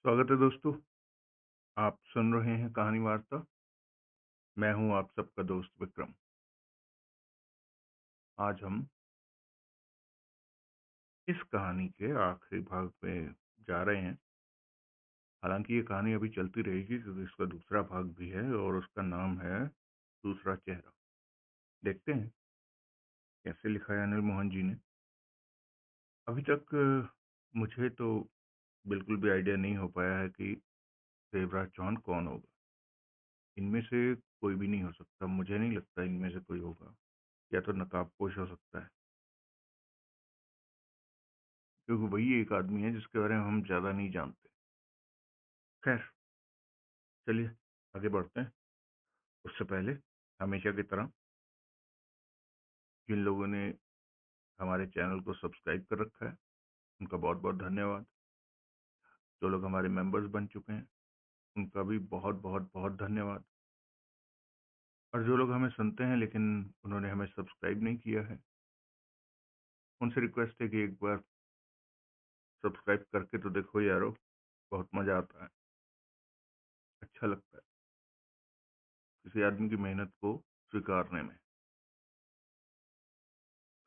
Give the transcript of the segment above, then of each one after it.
स्वागत है दोस्तों। आप सुन रहे हैं कहानी वार्ता। मैं हूं आप सबका दोस्त विक्रम। आज हम इस कहानी के आखिरी भाग में जा रहे हैं। हालांकि ये कहानी अभी चलती रहेगी क्योंकि इसका दूसरा भाग भी है और उसका नाम है दूसरा चेहरा। देखते हैं कैसे लिखा है अनिल मोहन जी ने। अभी तक मुझे तो बिल्कुल भी आइडिया नहीं हो पाया है कि देवराज चौहान कौन होगा। इनमें से कोई भी नहीं हो सकता। मुझे नहीं लगता इनमें से कोई होगा। या तो नकाबपोश हो सकता है, क्योंकि वही एक आदमी है जिसके बारे में हम ज़्यादा नहीं जानते। खैर, चलिए आगे बढ़ते हैं। उससे पहले हमेशा की तरह जिन लोगों ने हमारे चैनल को सब्सक्राइब कर रखा है उनका बहुत बहुत धन्यवाद। जो लोग हमारे मेंबर्स बन चुके हैं उनका भी बहुत बहुत बहुत धन्यवाद। और जो लोग हमें सुनते हैं लेकिन उन्होंने हमें सब्सक्राइब नहीं किया है, उनसे रिक्वेस्ट है कि एक बार सब्सक्राइब करके तो देखो यारो। बहुत मज़ा आता है, अच्छा लगता है किसी आदमी की मेहनत को स्वीकारने में।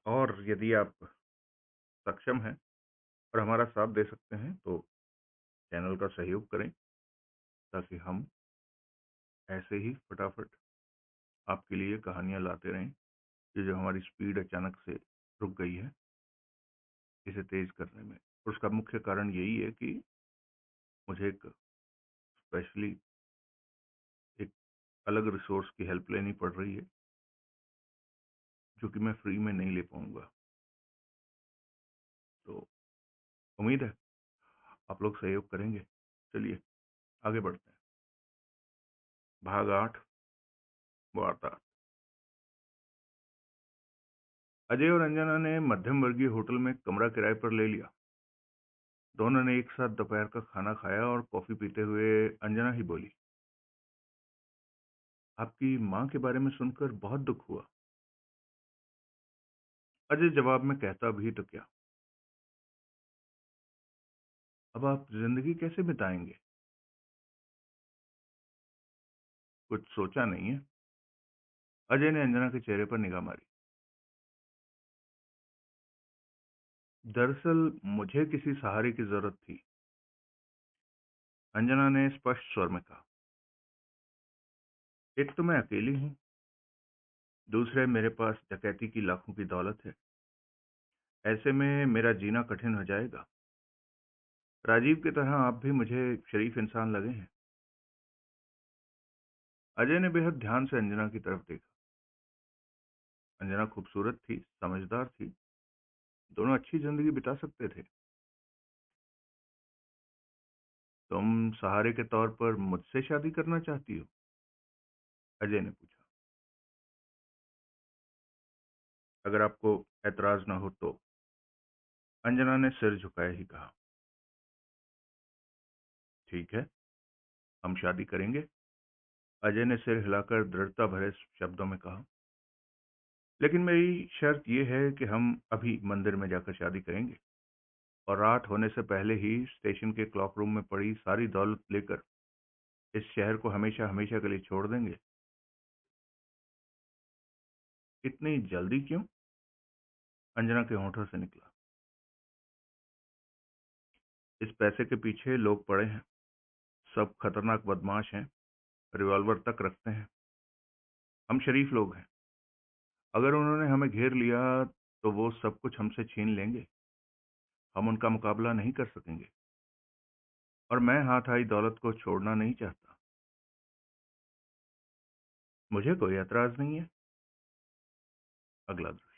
और यदि आप सक्षम हैं और हमारा साथ दे सकते हैं तो चैनल का सहयोग करें, ताकि हम ऐसे ही फटाफट आपके लिए कहानियाँ लाते रहें। ये जो हमारी स्पीड अचानक से रुक गई है, इसे तेज करने में उसका मुख्य कारण यही है कि मुझे एक स्पेशली एक अलग रिसोर्स की हेल्प लेनी पड़ रही है, जो कि मैं फ्री में नहीं ले पाऊंगा। तो उम्मीद है आप लोग सहयोग करेंगे। चलिए आगे बढ़ते हैं। भाग 8, वार्ता। अजय और अंजना ने मध्यम वर्गीय होटल में कमरा किराए पर ले लिया। दोनों ने एक साथ दोपहर का खाना खाया और कॉफी पीते हुए अंजना ही बोली, आपकी माँ के बारे में सुनकर बहुत दुख हुआ। अजय जवाब में कहता, भी तो क्या, अब आप जिंदगी कैसे बिताएंगे? कुछ सोचा नहीं है? अजय ने अंजना के चेहरे पर निगाह मारी। दरअसल मुझे किसी सहारे की जरूरत थी, अंजना ने स्पष्ट स्वर में कहा। एक तो मैं अकेली हूँ, दूसरे मेरे पास डकैती की लाखों की दौलत है। ऐसे में मेरा जीना कठिन हो जाएगा। राजीव की तरह आप भी मुझे शरीफ इंसान लगे हैं। अजय ने बेहद ध्यान से अंजना की तरफ देखा। अंजना खूबसूरत थी, समझदार थी, दोनों अच्छी जिंदगी बिता सकते थे। तुम सहारे के तौर पर मुझसे शादी करना चाहती हो? अजय ने पूछा। अगर आपको ऐतराज ना हो तो, अंजना ने सिर झुकाए ही कहा। ठीक है, हम शादी करेंगे, अजय ने सिर हिलाकर दृढ़ता भरे शब्दों में कहा। लेकिन मेरी शर्त यह है कि हम अभी मंदिर में जाकर शादी करेंगे और रात होने से पहले ही स्टेशन के क्लॉक रूम में पड़ी सारी दौलत लेकर इस शहर को हमेशा हमेशा के लिए छोड़ देंगे। इतनी जल्दी क्यों? अंजना के होंठों से निकला। इस पैसे के पीछे लोग पड़े हैं, सब खतरनाक बदमाश हैं, रिवॉल्वर तक रखते हैं। हम शरीफ लोग हैं, अगर उन्होंने हमें घेर लिया तो वो सब कुछ हमसे छीन लेंगे। हम उनका मुकाबला नहीं कर सकेंगे, और मैं हाथ आई दौलत को छोड़ना नहीं चाहता। मुझे कोई एतराज नहीं है। अगला दृश्य।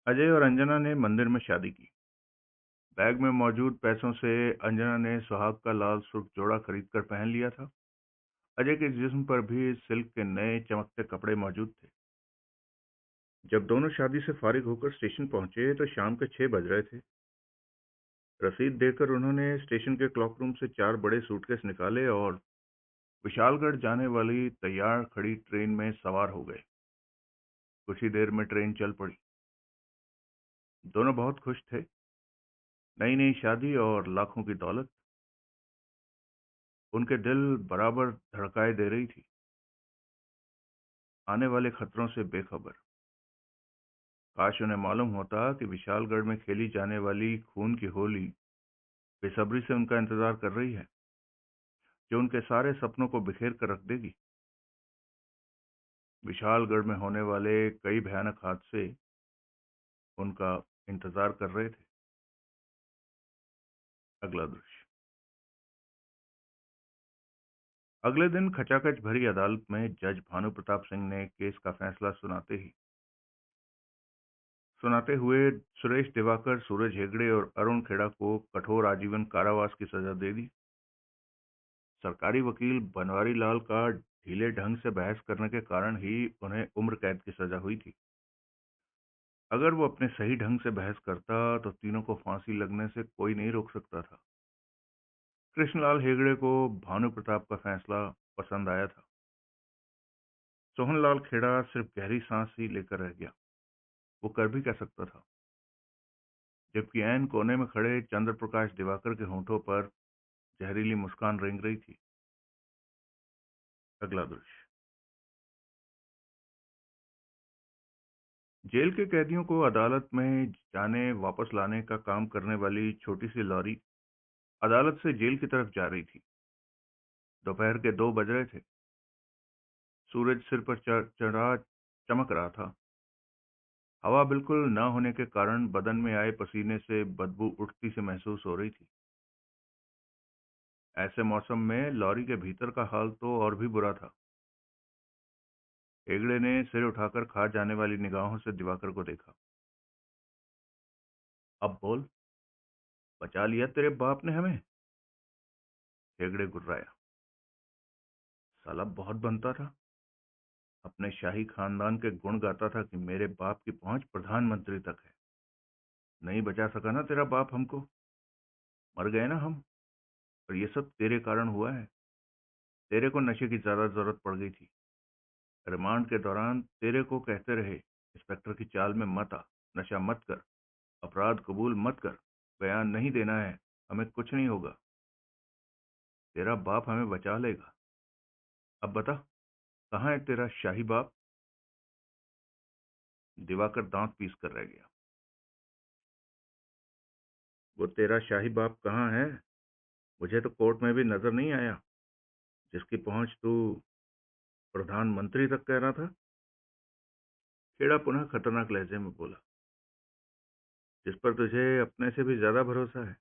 अजय और अंजना ने मंदिर में शादी की। बैग में मौजूद पैसों से अंजना ने सुहाग का लाल सुर्ख जोड़ा खरीदकर पहन लिया था। अजय के जिस्म पर भी सिल्क के नए चमकते कपड़े मौजूद थे। जब दोनों शादी से फारिग होकर स्टेशन पहुंचे तो शाम के 6 बज रहे थे। रसीद देकर उन्होंने स्टेशन के क्लॉक रूम से 4 बड़े सूटकेस निकाले और विशालगढ़ जाने वाली तैयार खड़ी ट्रेन में सवार हो गए। कुछ ही देर में ट्रेन चल पड़ी। दोनों बहुत खुश थे। नई नई शादी और लाखों की दौलत उनके दिल बराबर धड़काए दे रही थी, आने वाले खतरों से बेखबर। काश उन्हें मालूम होता कि विशालगढ़ में खेली जाने वाली खून की होली बेसब्री से उनका इंतजार कर रही है, जो उनके सारे सपनों को बिखेर कर रख देगी। विशालगढ़ में होने वाले कई भयानक हादसे उनका इंतजार कर रहे थे। अगला दृश्य। अगले दिन खचाखच भरी अदालत में जज भानु प्रताप सिंह ने केस का फैसला सुनाते हुए सुरेश दिवाकर, सूरज हेगड़े और अरुण खेड़ा को कठोर आजीवन कारावास की सजा दे दी। सरकारी वकील बनवारी लाल का ढीले ढंग से बहस करने के कारण ही उन्हें उम्र कैद की सजा हुई थी। अगर वो अपने सही ढंग से बहस करता तो तीनों को फांसी लगने से कोई नहीं रोक सकता था। कृष्णलाल हेगड़े को भानु प्रताप का फैसला पसंद आया था। सोहनलाल खेड़ा सिर्फ गहरी सांस ही लेकर रह गया। वो कर भी क्या सकता था, जबकि ऐन कोने में खड़े चंद्र प्रकाश दिवाकर के होंठों पर जहरीली मुस्कान रेंग रही थी। अगला दृश्य। जेल के कैदियों को अदालत में जाने वापस लाने का काम करने वाली छोटी सी लॉरी अदालत से जेल की तरफ जा रही थी। दोपहर के 2 बज रहे थे। सूरज सिर पर चढ़ा चमक रहा था। हवा बिल्कुल न होने के कारण बदन में आए पसीने से बदबू उठती से महसूस हो रही थी। ऐसे मौसम में लॉरी के भीतर का हाल तो और भी बुरा था। हेगड़े ने सिर उठाकर खा जाने वाली निगाहों से दिवाकर को देखा। अब बोल, बचा लिया तेरे बाप ने हमें। हेगड़े गुर्राया। साला बहुत बनता था, अपने शाही खानदान के गुण गाता था कि मेरे बाप की पहुंच प्रधानमंत्री तक है। नहीं बचा सका ना तेरा बाप हमको, मर गए ना हम। और ये सब तेरे कारण हुआ है। तेरे को नशे की ज्यादा जरूरत पड़ गई थी। रिमांड के दौरान तेरे को कहते रहे, इंस्पेक्टर की चाल में मत आ, नशा मत कर, अपराध कबूल मत कर, बयान नहीं देना है, हमें कुछ नहीं होगा, तेरा बाप हमें बचा लेगा। अब बता, कहाँ है तेरा शाही बाप। दिवाकर दांत पीस कर रह गया। वो तेरा शाही बाप कहाँ है? मुझे तो कोर्ट में भी नजर नहीं आया, जिसकी पहुंच तू प्रधानमंत्री तक कह रहा था। खेड़ा पुनः खतरनाक लहजे में बोला। जिस पर तुझे अपने से भी ज्यादा भरोसा है,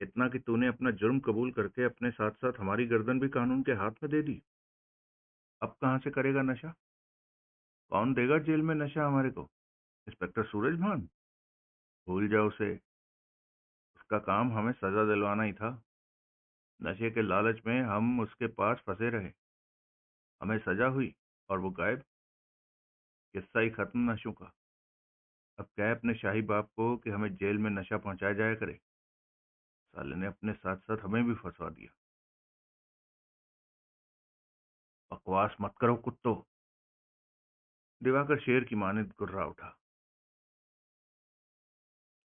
इतना कि तूने अपना जुर्म कबूल करके अपने साथ साथ हमारी गर्दन भी कानून के हाथ में दे दी। अब कहाँ से करेगा नशा? कौन देगा जेल में नशा हमारे को? इंस्पेक्टर सूरज भान? भूल जाओ उसे। उसका काम हमें सजा दिलवाना ही था। नशे के लालच में हम उसके पास फंसे रहे, हमें सजा हुई और वो गायब। किस्सा ही खत्म नशों का। अब कह अपने शाही बाप को कि हमें जेल में नशा पहुंचाया जाया करे। साले ने अपने साथ साथ हमें भी फंसवा दिया। बकवास मत करो कुत्तो। दिवाकर शेर की मानित गुर्रा उठा।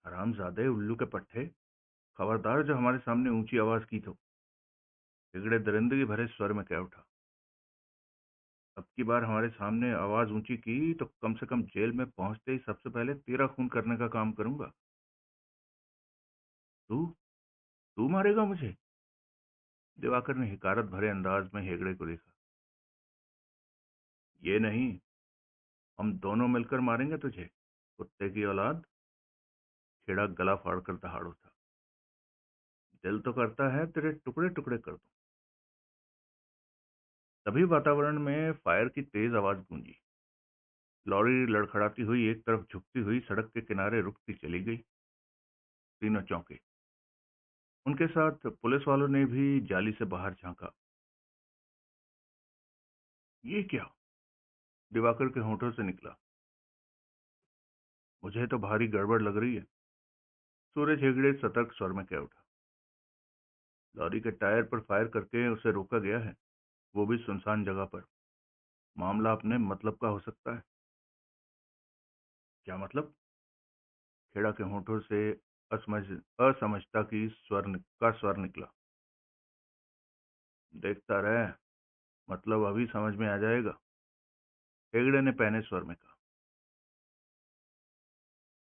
हरामजादे, उल्लू के पट्टे, खबरदार जो हमारे सामने ऊंची आवाज की तो। बिगड़े दरिंदगी भरे स्वर में कह उठा। अब की बार हमारे सामने आवाज ऊंची की तो कम से कम जेल में पहुंचते ही सबसे पहले तेरा खून करने का काम करूंगा। तू तू मारेगा मुझे? दिवाकर ने हिकारत भरे अंदाज में हेगड़े को देखा। ये नहीं, हम दोनों मिलकर मारेंगे तुझे, कुत्ते की औलाद। खेड़ा गला फाड़कर दहाड़ उठा। दिल तो करता है तेरे टुकड़े टुकड़े कर दूं। तभी वातावरण में फायर की तेज आवाज गूंजी। लॉरी लड़खड़ाती हुई एक तरफ झुकती हुई सड़क के किनारे रुकती चली गई। तीनों चौंके। उनके साथ पुलिस वालों ने भी जाली से बाहर झांका। ये क्या? दिवाकर के होंठों से निकला। मुझे तो भारी गड़बड़ लग रही है। सूरज हेगड़े सतर्क स्वर में कह उठा। लॉरी के टायर पर फायर करके उसे रोका गया है, वो भी सुनसान जगह पर। मामला अपने मतलब का हो सकता है। क्या मतलब? खेड़ा के होंठों से असमझ असमझता की स्वर निकला। देखता रह, मतलब अभी समझ में आ जाएगा, हेगड़े ने पहने स्वर में कहा।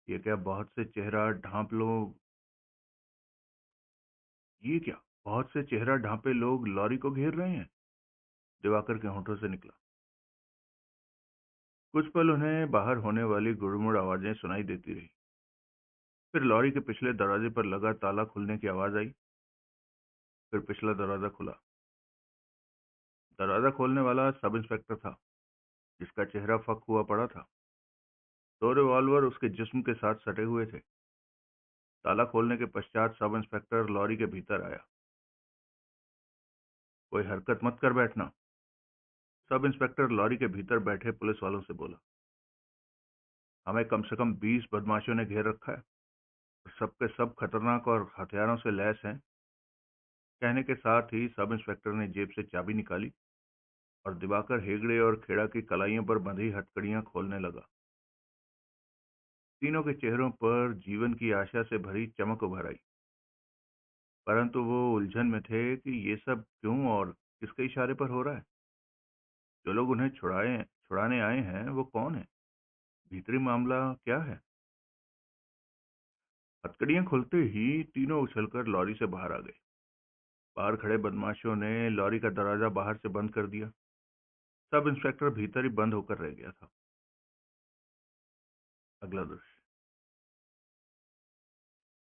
ये क्या बहुत से चेहरा ढांप लोग ये क्या बहुत से चेहरा ढांपे लोग लॉरी को घेर रहे हैं? दिवाकर के होंठों से निकला। कुछ पल उन्हें बाहर होने वाली गुड़मुड़ आवाजें सुनाई देती रही। फिर लॉरी के पिछले दरवाजे पर लगा ताला खुलने की आवाज आई। फिर पिछला दरवाजा खुला। दरवाजा खोलने वाला सब इंस्पेक्टर था, जिसका चेहरा फक हुआ पड़ा था। दो रिवॉल्वर उसके जिस्म के साथ सटे हुए थे। ताला खोलने के पश्चात सब इंस्पेक्टर लॉरी के भीतर आया। कोई हरकत मत कर बैठना, सब इंस्पेक्टर लॉरी के भीतर बैठे पुलिस वालों से बोला। हमें कम से कम 20 बदमाशों ने घेर रखा है और सबके सब खतरनाक और हथियारों से लैस हैं। कहने के साथ ही सब इंस्पेक्टर ने जेब से चाबी निकाली और दिवाकर हेगड़े और खेड़ा की कलाइयों पर बंधी हथकड़ियां खोलने लगा। तीनों के चेहरों पर जीवन की आशा से भरी चमक उभर आई, परंतु वो उलझन में थे कि ये सब क्यों और किसके इशारे पर हो रहा है। जो लोग उन्हें छुड़ाने आए हैं वो कौन है? भीतरी मामला क्या है? हथकड़ियां खुलते ही तीनों उछलकर लॉरी से बाहर आ गए। बाहर खड़े बदमाशों ने लॉरी का दरवाजा बाहर से बंद कर दिया। सब इंस्पेक्टर भीतर ही बंद होकर रह गया था। अगला दृश्य।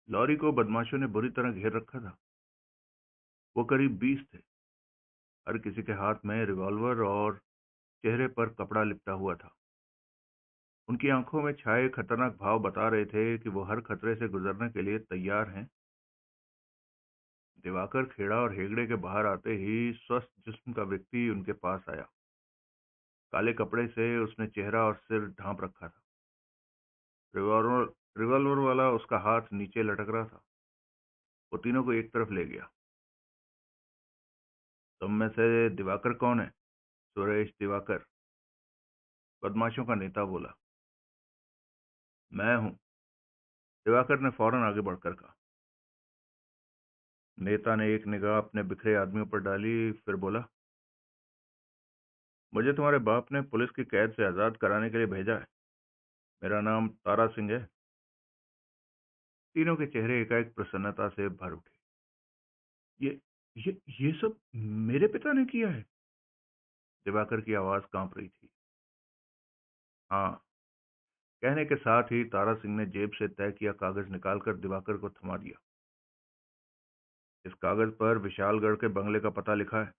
लॉरी को बदमाशों ने बुरी तरह घेर रखा था। वो करीब 20 थे। हर किसी के हाथ में रिवॉल्वर और चेहरे पर कपड़ा लिपटा हुआ था। उनकी आंखों में छाए खतरनाक भाव बता रहे थे कि वो हर खतरे से गुजरने के लिए तैयार हैं। दिवाकर खेड़ा और हेगड़े के बाहर आते ही स्वस्थ जिस्म का व्यक्ति उनके पास आया। काले कपड़े से उसने चेहरा और सिर ढांप रखा था। रिवॉल्वर रिवॉल्वर वाला उसका हाथ नीचे लटक रहा था। वो तीनों को एक तरफ ले गया। तुम में से दिवाकर कौन है? सुरेश दिवाकर, बदमाशों का नेता बोला। मैं हूं, दिवाकर ने फौरन आगे बढ़कर कहा। नेता ने एक निगाह अपने बिखरे आदमियों पर डाली, फिर बोला, मुझे तुम्हारे बाप ने पुलिस की कैद से आजाद कराने के लिए भेजा है। मेरा नाम तारा सिंह है। तीनों के चेहरे एकाएक प्रसन्नता से भर उठे। ये ये सब मेरे पिता ने किया है? दिवाकर की आवाज कांप रही थी। हाँ, कहने के साथ ही तारा सिंह ने जेब से तय किया कागज निकालकर दिवाकर को थमा दिया। इस कागज पर विशालगढ़ के बंगले का पता लिखा है।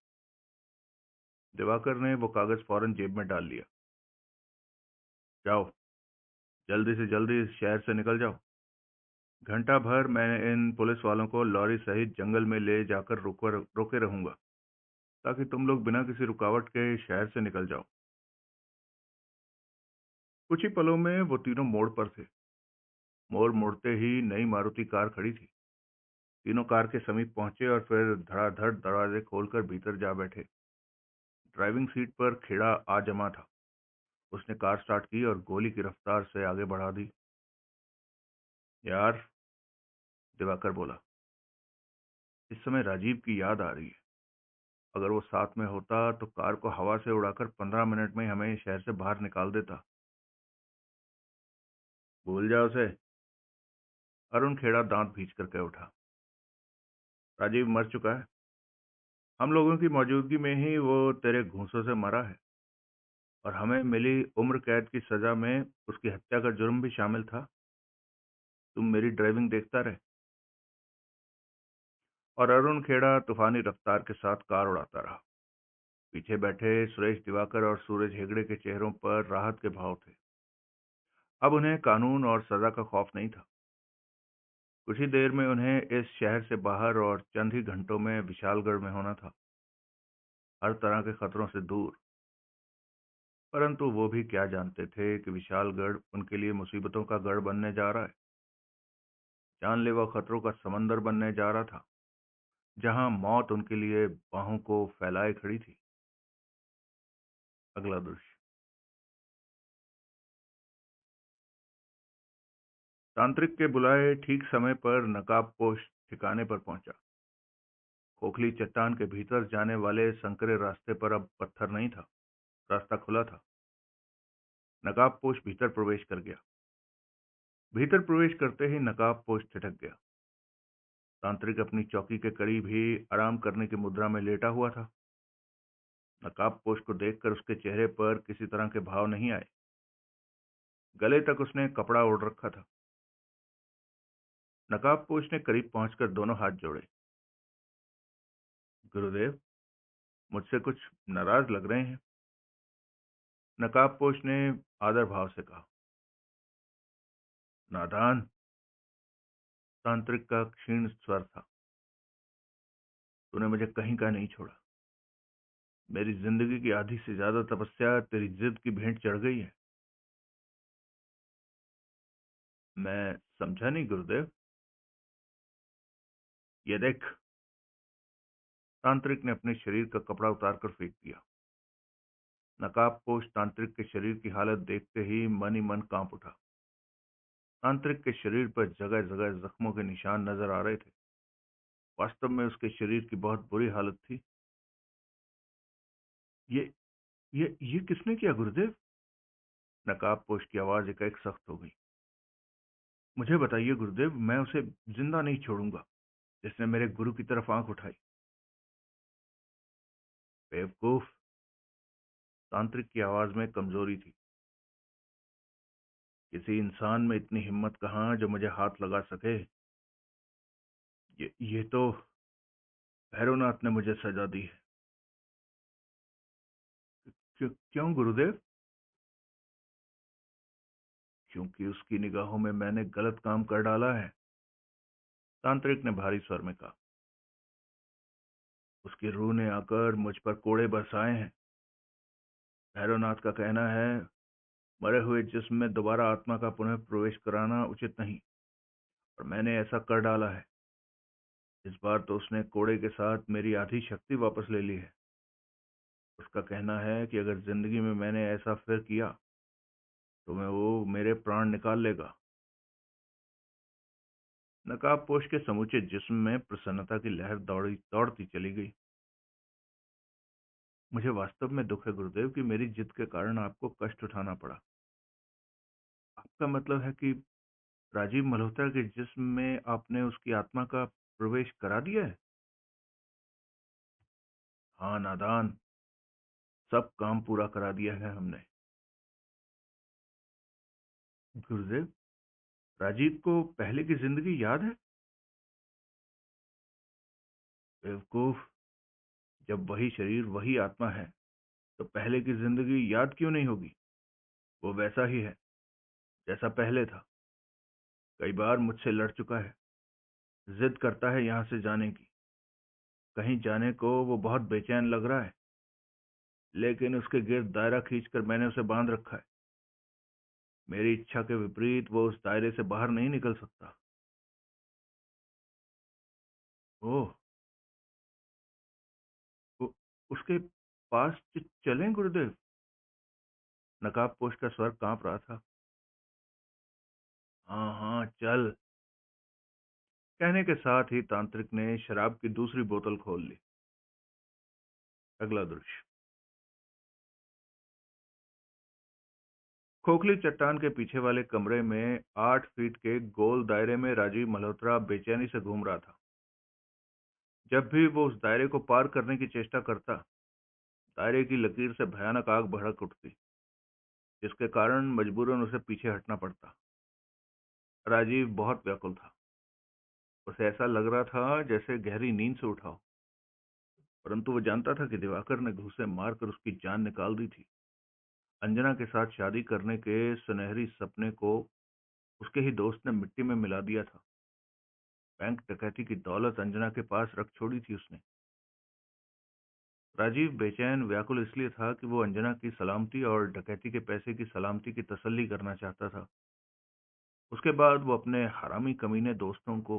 दिवाकर ने वो कागज फौरन जेब में डाल लिया। जाओ, जल्दी से जल्दी इस शहर से निकल जाओ। घंटा भर मैं इन पुलिस वालों को लॉरी सहित जंगल में ले जाकर रोके रहूंगा, ताकि तुम लोग बिना किसी रुकावट के शहर से निकल जाओ। कुछ ही पलों में वो तीनों मोड़ पर थे। मोड़ मुड़ते ही नई मारुति कार खड़ी थी। तीनों कार के समीप पहुंचे और फिर धड़ाधड़ दरवाजे खोलकर भीतर जा बैठे। ड्राइविंग सीट पर खेड़ा आ जमा था। उसने कार स्टार्ट की और गोली की रफ्तार से आगे बढ़ा दी। यार, दिवाकर बोला, इस समय राजीव की याद आ रही है। अगर वो साथ में होता तो कार को हवा से उड़ाकर 15 मिनट में हमें शहर से बाहर निकाल देता। भूल जाओ उसे। अरुण खेड़ा दांत भींच कर कह उठा। राजीव मर चुका है। हम लोगों की मौजूदगी में ही वो तेरे घूंसों से मरा है, और हमें मिली उम्र कैद की सजा में उसकी हत्या का जुर्म भी शामिल था। तुम मेरी ड्राइविंग देखता रहे। और अरुण खेड़ा तूफानी रफ्तार के साथ कार उड़ाता रहा। पीछे बैठे सुरेश दिवाकर और सूरज हेगड़े के चेहरों पर राहत के भाव थे। अब उन्हें कानून और सजा का खौफ नहीं था। कुछ ही देर में उन्हें इस शहर से बाहर और चंद ही घंटों में विशालगढ़ में होना था, हर तरह के खतरों से दूर। परंतु वो भी क्या जानते थे कि विशालगढ़ उनके लिए मुसीबतों का गढ़ बनने जा रहा है, जानलेवा खतरों का समंदर बनने जा रहा था, जहां मौत उनके लिए बाहों को फैलाए खड़ी थी। अगला दृश्य। तांत्रिक के बुलाए ठीक समय पर नकाबपोश ठिकाने पर पहुंचा। खोखली चट्टान के भीतर जाने वाले संकरे रास्ते पर अब पत्थर नहीं था, रास्ता खुला था। नकाबपोश भीतर प्रवेश कर गया। भीतर प्रवेश करते ही नकाबपोश ठिठक गया। तांत्रिक अपनी चौकी के करीब ही आराम करने की मुद्रा में लेटा हुआ था। नकाबपोश को देखकर उसके चेहरे पर किसी तरह के भाव नहीं आए। गले तक उसने कपड़ा ओढ़ रखा था। नकाबपोश ने करीब पहुंचकर दोनों हाथ जोड़े। गुरुदेव, मुझसे कुछ नाराज लग रहे हैं, नकाबपोश ने आदर भाव से कहा। नादान, तांत्रिक का क्षीण स्वर था। तूने मुझे कहीं का नहीं छोड़ा। मेरी जिंदगी की आधी से ज्यादा तपस्या तेरी जिद की भेंट चढ़ गई है। मैं समझा नहीं गुरुदेव। ये देख। तांत्रिक ने अपने शरीर का कपड़ा उतारकर फेंक दिया। नकाबपोश तांत्रिक के शरीर की हालत देखते ही मन ही मन कांप उठा। तांत्रिक के शरीर पर जगह जगह जख्मों के निशान नजर आ रहे थे। वास्तव में उसके शरीर की बहुत बुरी हालत थी। ये ये किसने किया गुरुदेव? नकाबपोश की आवाज एकाएक सख्त हो गई। मुझे बताइए गुरुदेव, मैं उसे जिंदा नहीं छोड़ूंगा जिसने मेरे गुरु की तरफ आंख उठाई। बेवकूफ, तांत्रिक की आवाज में कमजोरी थी। किसी इंसान में इतनी हिम्मत कहाँ जो मुझे हाथ लगा सके। ये तो भैरवनाथ ने मुझे सजा दी है। क्यों गुरुदेव? क्योंकि उसकी निगाहों में मैंने गलत काम कर डाला है, तांत्रिक ने भारी स्वर में कहा। उसकी रूह ने आकर मुझ पर कोड़े बरसाए हैं। भैरवनाथ का कहना है मरे हुए जिस्म में दोबारा आत्मा का पुनः प्रवेश कराना उचित नहीं, और मैंने ऐसा कर डाला है। इस बार तो उसने कोड़े के साथ मेरी आधी शक्ति वापस ले ली है। उसका कहना है कि अगर जिंदगी में मैंने ऐसा फिर किया तो मैं वो मेरे प्राण निकाल लेगा। नकाबपोश के समूचे जिस्म में प्रसन्नता की लहर दौड़ती चली गई। मुझे वास्तव में दुख है गुरुदेव कि मेरी जिद के कारण आपको कष्ट उठाना पड़ा। आपका मतलब है कि राजीव मल्होत्रा के जिस्म में आपने उसकी आत्मा का प्रवेश करा दिया है? हाँ नादान, सब काम पूरा करा दिया है हमने। गुरुदेव, राजीव को पहले की जिंदगी याद है? बेवकूफ, जब वही शरीर वही आत्मा है तो पहले की जिंदगी याद क्यों नहीं होगी? वो वैसा ही है जैसा पहले था। कई बार मुझसे लड़ चुका है। जिद करता है यहाँ से जाने की। कहीं जाने को वो बहुत बेचैन लग रहा है, लेकिन उसके गिर्द दायरा खींचकर मैंने उसे बांध रखा है। मेरी इच्छा के विपरीत वो उस दायरे से बाहर नहीं निकल सकता। ओह, उ, उसके पास चलें गुरुदेव? नकाबपोश का स्वर कांप रहा था। हाँ हाँ चल, कहने के साथ ही तांत्रिक ने शराब की दूसरी बोतल खोल ली। अगला दृश्य। खोखली चट्टान के पीछे वाले कमरे में 8 फीट के गोल दायरे में राजीव मल्होत्रा बेचैनी से घूम रहा था। जब भी वो उस दायरे को पार करने की चेष्टा करता, दायरे की लकीर से भयानक आग भड़क उठती, जिसके कारण मजबूरन उसे पीछे हटना पड़ता। राजीव बहुत व्याकुल था। उसे ऐसा लग रहा था जैसे गहरी नींद से उठा हो, परंतु वो जानता था कि दिवाकर ने घूंसे मारकर उसकी जान निकाल दी थी। अंजना के साथ शादी करने के सुनहरी सपने को उसके ही दोस्त ने मिट्टी में मिला दिया था। बैंक डकैती की दौलत अंजना के पास रख छोड़ी थी उसने। राजीव बेचैन व्याकुल इसलिए था कि वो अंजना की सलामती और डकैती के पैसे की सलामती की तसल्ली करना चाहता था। उसके बाद वो अपने हरामी कमीने दोस्तों को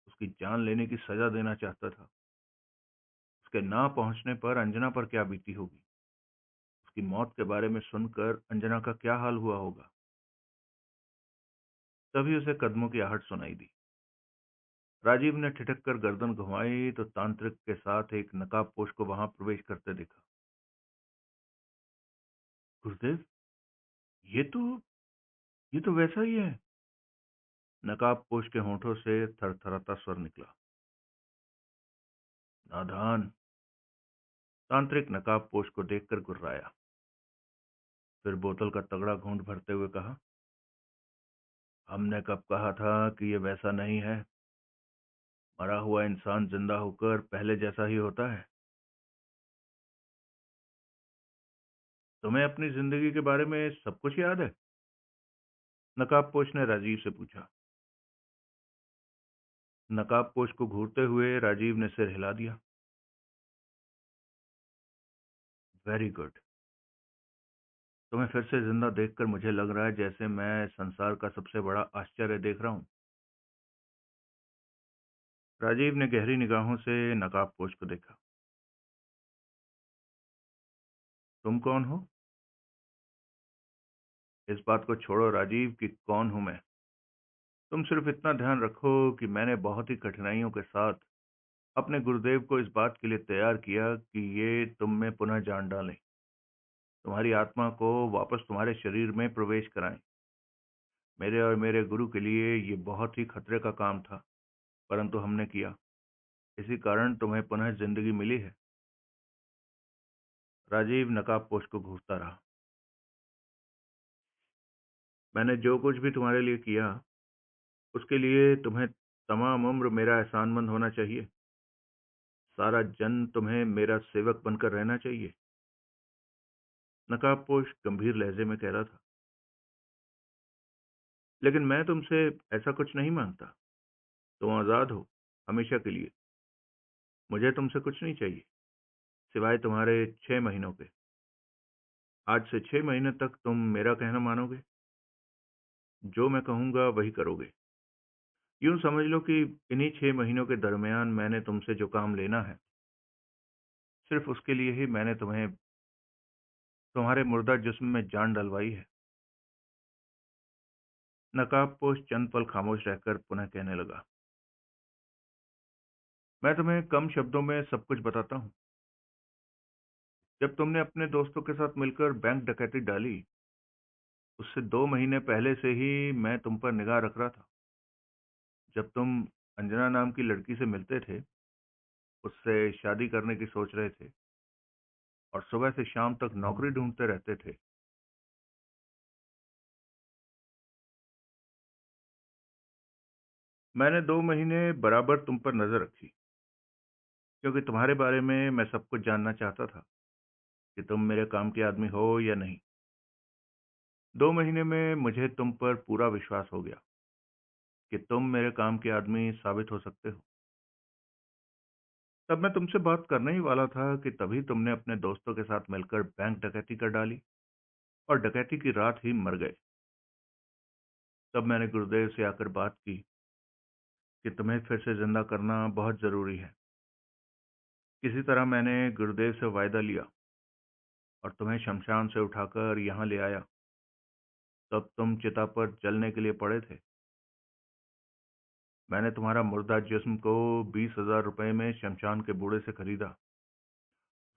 उसकी जान लेने की सजा देना चाहता था। उसके ना पहुंचने पर अंजना पर क्या बीती होगी? उसकी मौत के बारे में सुनकर अंजना का क्या हाल हुआ होगा? तभी उसे कदमों की आहट सुनाई दी। राजीव ने ठिठक कर गर्दन घुमाई तो तांत्रिक के साथ एक नकाबपोश को वहां प्रवेश करते देखा। गुरुदेव, ये तो ये तो वैसा ही है। नकाबपोश के होंठों से थरथराता स्वर निकला। नादान। तांत्रिक नकाबपोश को देखकर गुर्राया। फिर बोतल का तगड़ा घूंट भरते हुए कहा, हमने कब कहा था कि ये वैसा नहीं है। मरा हुआ इंसान जिंदा होकर पहले जैसा ही होता है। तुम्हें अपनी जिंदगी के बारे में सब कुछ याद है? नकाबपोश ने राजीव से पूछा। नकाबपोश को घूरते हुए राजीव ने सिर हिला दिया। Very good. तुम्हें फिर से जिंदा देखकर मुझे लग रहा है जैसे मैं संसार का सबसे बड़ा आश्चर्य देख रहा हूँ। राजीव ने गहरी निगाहों से नकाबपोश को देखा। तुम कौन हो? इस बात को छोड़ो राजीव कि कौन हूं मैं। तुम सिर्फ इतना ध्यान रखो कि मैंने बहुत ही कठिनाइयों के साथ अपने गुरुदेव को इस बात के लिए तैयार किया कि ये तुम में पुनः जान डालें, तुम्हारी आत्मा को वापस तुम्हारे शरीर में प्रवेश कराएं। मेरे और मेरे गुरु के लिए ये बहुत ही खतरे का काम था, परंतु हमने किया। इसी कारण तुम्हें पुनः जिंदगी मिली है। राजीव नकाबपोश को घूरता रहा। मैंने जो कुछ भी तुम्हारे लिए किया उसके लिए तुम्हें तमाम उम्र मेरा एहसानमंद होना चाहिए। सारा जन्म तुम्हें मेरा सेवक बनकर रहना चाहिए। नकाबपोश गंभीर लहजे में कह रहा था। लेकिन मैं तुमसे ऐसा कुछ नहीं मांगता। तुम आजाद हो, हमेशा के लिए। मुझे तुमसे कुछ नहीं चाहिए सिवाय तुम्हारे 6 महीनों के। आज से 6 महीने तक तुम मेरा कहना मानोगे, जो मैं कहूंगा वही करोगे। यूं समझ लो कि इन्हीं 6 महीनों के दरमियान मैंने तुमसे जो काम लेना है, सिर्फ उसके लिए ही मैंने तुम्हें तुम्हारे मुर्दा जिस्म में जान डलवाई है। नकाबपोश चंद पल खामोश रहकर पुनः कहने लगा। मैं तुम्हें कम शब्दों में सब कुछ बताता हूँ। जब तुमने अपने दोस्तों के साथ मिलकर बैंक डकैती डाली, उससे 2 महीने पहले से ही मैं तुम पर निगाह रख रहा था। जब तुम अंजना नाम की लड़की से मिलते थे, उससे शादी करने की सोच रहे थे और सुबह से शाम तक नौकरी ढूंढते रहते थे, मैंने 2 महीने बराबर तुम पर नजर रखी, क्योंकि तुम्हारे बारे में मैं सब कुछ जानना चाहता था कि तुम मेरे काम के आदमी हो या नहीं। 2 महीने में मुझे तुम पर पूरा विश्वास हो गया कि तुम मेरे काम के आदमी साबित हो सकते हो। तब मैं तुमसे बात करने ही वाला था कि तभी तुमने अपने दोस्तों के साथ मिलकर बैंक डकैती कर डाली और डकैती की रात ही मर गए। तब मैंने गुरुदेव से आकर बात की कि तुम्हें फिर से जिंदा करना बहुत जरूरी है। किसी तरह मैंने गुरुदेव से वायदा लिया और तुम्हें शमशान से उठाकर यहाँ ले आया। तब तुम चिता पर जलने के लिए पड़े थे। मैंने तुम्हारा मुर्दा जिस्म को 20,000 रुपए में शमशान के बूढ़े से खरीदा।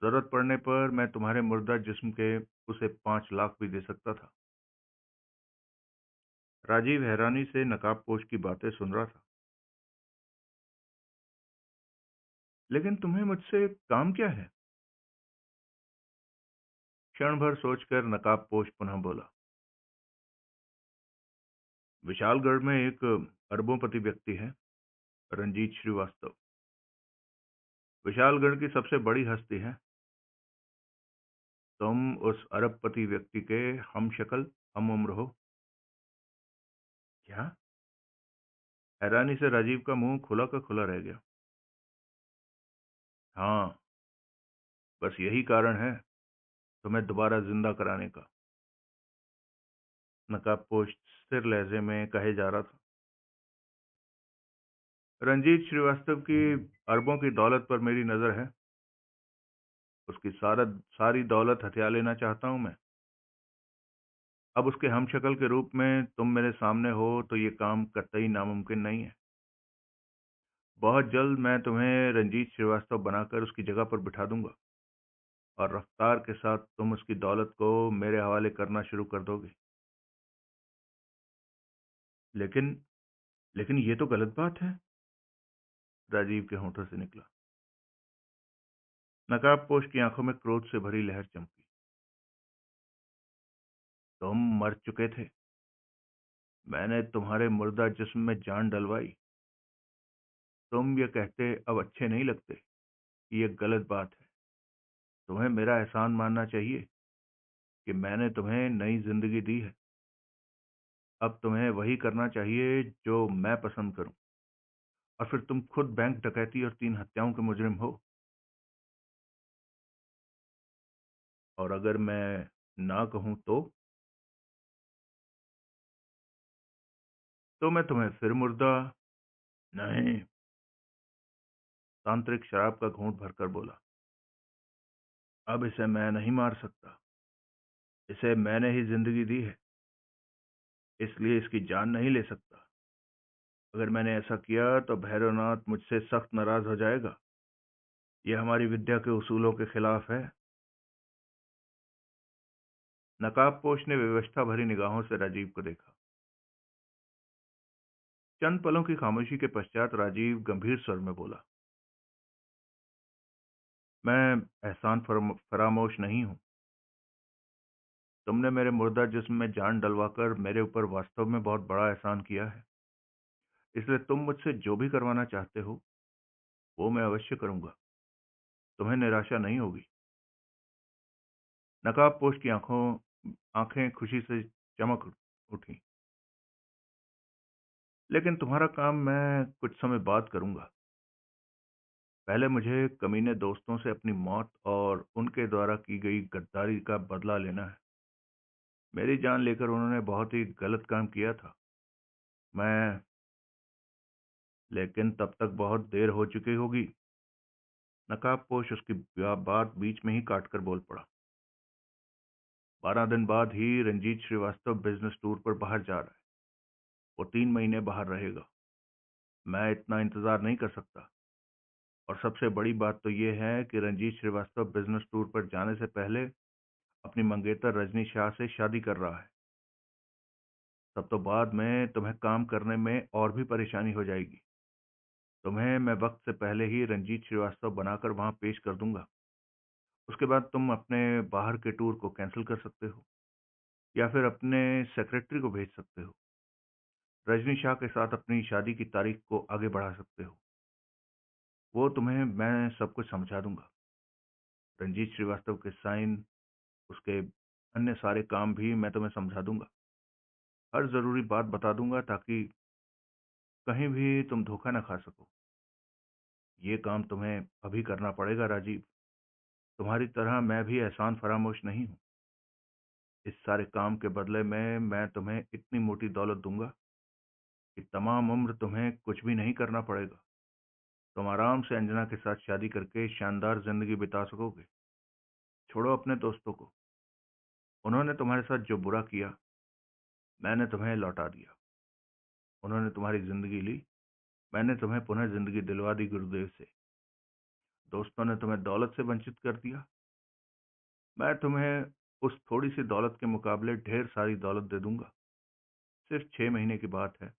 जरूरत पड़ने पर मैं तुम्हारे मुर्दा जिस्म के उसे 5 लाख भी दे सकता था। राजीव हैरानी से नकाबपोश की बातें सुन रहा था। लेकिन तुम्हें मुझसे काम क्या है? क्षण भर सोचकर नकाबपोश पुनः बोला। विशालगढ़ में एक अरबोंपति व्यक्ति है, रंजीत श्रीवास्तव। विशालगढ़ की सबसे बड़ी हस्ती है। तुम उस अरबपति व्यक्ति के हम शक्ल हम उम्र हो। क्या? हैरानी से राजीव का मुंह खुला का खुला रह गया। हाँ, बस यही कारण है तुम्हें दोबारा जिंदा कराने का। नकाबपोश स्थिर लहजे में कहे जा रहा था। रंजीत श्रीवास्तव की अरबों की दौलत पर मेरी नजर है। उसकी सारी दौलत हथिया लेना चाहता हूं मैं। अब उसके हमशक्ल के रूप में तुम मेरे सामने हो तो ये काम कतई नामुमकिन नहीं है। बहुत जल्द मैं तुम्हें रंजीत श्रीवास्तव बनाकर उसकी जगह पर बिठा दूंगा और रफ्तार के साथ तुम उसकी दौलत को मेरे हवाले करना शुरू कर दोगे। लेकिन लेकिन ये तो गलत बात है, राजीव के होठों से निकला। नकाबपोश की आंखों में क्रोध से भरी लहर चमकी। तुम मर चुके थे, मैंने तुम्हारे मुर्दा जिस्म में जान डलवाई। तुम ये कहते अब अच्छे नहीं लगते कि ये गलत बात है। तुम्हें मेरा एहसान मानना चाहिए कि मैंने तुम्हें नई जिंदगी दी है। अब तुम्हें वही करना चाहिए जो मैं पसंद करूं। और फिर तुम खुद बैंक डकैती और 3 हत्याओं के मुजरिम हो। और अगर मैं ना कहूं तो मैं तुम्हें फिर मुर्दा नहीं। तांत्रिक शराब का घूंट भरकर बोला। अब इसे मैं नहीं मार सकता। इसे मैंने ही जिंदगी दी है, इसलिए इसकी जान नहीं ले सकता। अगर मैंने ऐसा किया तो भैरवनाथ मुझसे सख्त नाराज हो जाएगा। यह हमारी विद्या के उसूलों के खिलाफ है। नकाबपोश ने विवशता भरी निगाहों से राजीव को देखा। चंद पलों की खामोशी के पश्चात राजीव गंभीर स्वर में बोला, मैं एहसान फरामोश नहीं हूं। तुमने मेरे मुर्दा जिस्म में जान डलवाकर मेरे ऊपर वास्तव में बहुत बड़ा एहसान किया है। इसलिए तुम मुझसे जो भी करवाना चाहते हो वो मैं अवश्य करूंगा। तुम्हें निराशा नहीं होगी। नकाबपोश की आंखें खुशी से चमक उठी। लेकिन तुम्हारा काम मैं कुछ समय बाद करूंगा। पहले मुझे कमीने दोस्तों से अपनी मौत और उनके द्वारा की गई गद्दारी का बदला लेना है। मेरी जान लेकर उन्होंने बहुत ही गलत काम किया था। मैं लेकिन तब तक बहुत देर हो चुकी होगी। नकाबपोश उसकी बात बीच में ही काटकर बोल पड़ा। 12 दिन बाद ही रंजीत श्रीवास्तव बिजनेस टूर पर बाहर जा रहा है। वो 3 महीने बाहर रहेगा। मैं इतना इंतजार नहीं कर सकता। और सबसे बड़ी बात तो ये है कि रंजीत श्रीवास्तव बिजनेस टूर पर जाने से पहले अपनी मंगेतर रजनी शाह से शादी कर रहा है। तब तो बाद में तुम्हें काम करने में और भी परेशानी हो जाएगी। तुम्हें मैं वक्त से पहले ही रंजीत श्रीवास्तव बनाकर वहां पेश कर दूंगा। उसके बाद तुम अपने बाहर के टूर को कैंसिल कर सकते हो या फिर अपने सेक्रेटरी को भेज सकते हो। रजनी शाह के साथ अपनी शादी की तारीख को आगे बढ़ा सकते हो। वो तुम्हें मैं सब कुछ समझा दूंगा। रंजीत श्रीवास्तव के साइन, उसके अन्य सारे काम भी मैं तुम्हें समझा दूंगा। हर जरूरी बात बता दूंगा ताकि कहीं भी तुम धोखा ना खा सको। ये काम तुम्हें अभी करना पड़ेगा राजीव। तुम्हारी तरह मैं भी एहसान फरामोश नहीं हूं। इस सारे काम के बदले में मैं तुम्हें इतनी मोटी दौलत दूंगा कि तमाम उम्र तुम्हें कुछ भी नहीं करना पड़ेगा। तुम आराम से अंजना के साथ शादी करके शानदार जिंदगी बिता सकोगे। छोड़ो अपने दोस्तों को। उन्होंने तुम्हारे साथ जो बुरा किया मैंने तुम्हें लौटा दिया। उन्होंने तुम्हारी जिंदगी ली, मैंने तुम्हें पुनः जिंदगी दिलवा दी गुरुदेव से। दोस्तों ने तुम्हें दौलत से वंचित कर दिया, मैं तुम्हें उस थोड़ी सी दौलत के मुकाबले ढेर सारी दौलत दे दूंगा। सिर्फ 6 महीने की बात है।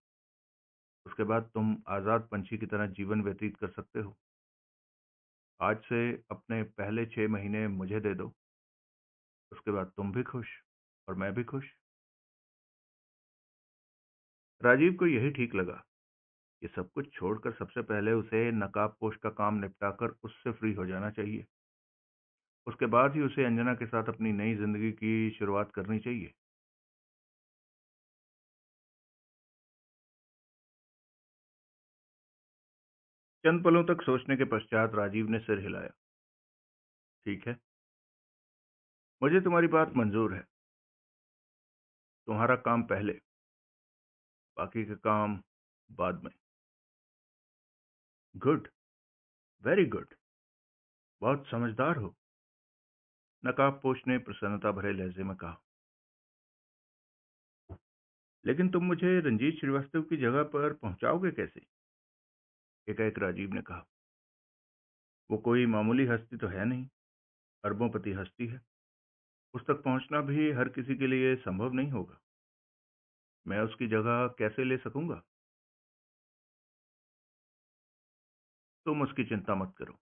उसके बाद तुम आजाद पंछी की तरह जीवन व्यतीत कर सकते हो। आज से अपने पहले 6 महीने मुझे दे दो। उसके बाद तुम भी खुश और मैं भी खुश। राजीव को यही ठीक लगा। ये सब कुछ छोड़कर सबसे पहले उसे नकाबपोश का काम निपटाकर उससे फ्री हो जाना चाहिए। उसके बाद ही उसे अंजना के साथ अपनी नई जिंदगी की शुरुआत करनी चाहिए। चंद पलों तक सोचने के पश्चात राजीव ने सिर हिलाया। ठीक है, मुझे तुम्हारी बात मंजूर है। तुम्हारा काम पहले, बाकी के काम बाद में। Good, very good. बहुत समझदार हो, नकाबपोश ने प्रसन्नता भरे लहजे में कहा। लेकिन तुम मुझे रंजीत श्रीवास्तव की जगह पर पहुंचाओगे कैसे? एकाएक राजीव ने कहा। वो कोई मामूली हस्ती तो है नहीं, अरबोंपति हस्ती है। उस तक पहुंचना भी हर किसी के लिए संभव नहीं होगा। मैं उसकी जगह कैसे ले सकूंगा? तुम उसकी चिंता मत करो,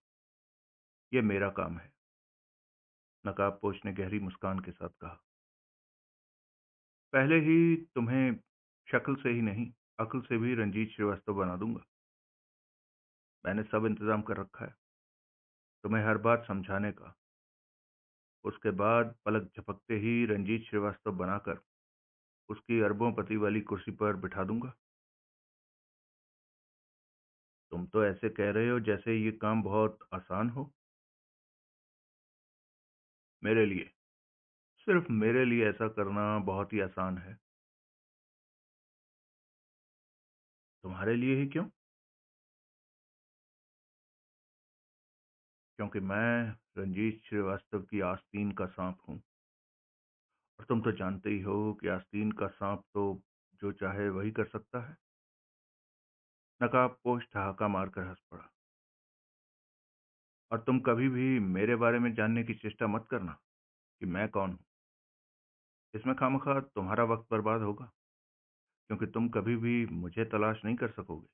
ये मेरा काम है, नकाबपोश ने गहरी मुस्कान के साथ कहा। पहले ही तुम्हें शक्ल से ही नहीं, अक्ल से भी रंजीत श्रीवास्तव बना दूंगा। मैंने सब इंतजाम कर रखा है, तुम्हें हर बात समझाने का। उसके बाद पलक झपकते ही रंजीत श्रीवास्तव बनाकर उसकी अरबों पति वाली कुर्सी पर बिठा दूंगा। तुम तो ऐसे कह रहे हो जैसे ये काम बहुत आसान हो। मेरे लिए, सिर्फ मेरे लिए ऐसा करना बहुत ही आसान है। तुम्हारे लिए ही क्यों? क्योंकि मैं रंजीत श्रीवास्तव की आस्तीन का सांप हूँ। और तुम तो जानते ही हो कि आस्तीन का सांप तो जो चाहे वही कर सकता है। नकाबपोश ठहाका मारकर हंस पड़ा। और तुम कभी भी मेरे बारे में जानने की चेष्टा मत करना कि मैं कौन हूँ। इसमें खामखा तुम्हारा वक्त बर्बाद होगा, क्योंकि तुम कभी भी मुझे तलाश नहीं कर सकोगे।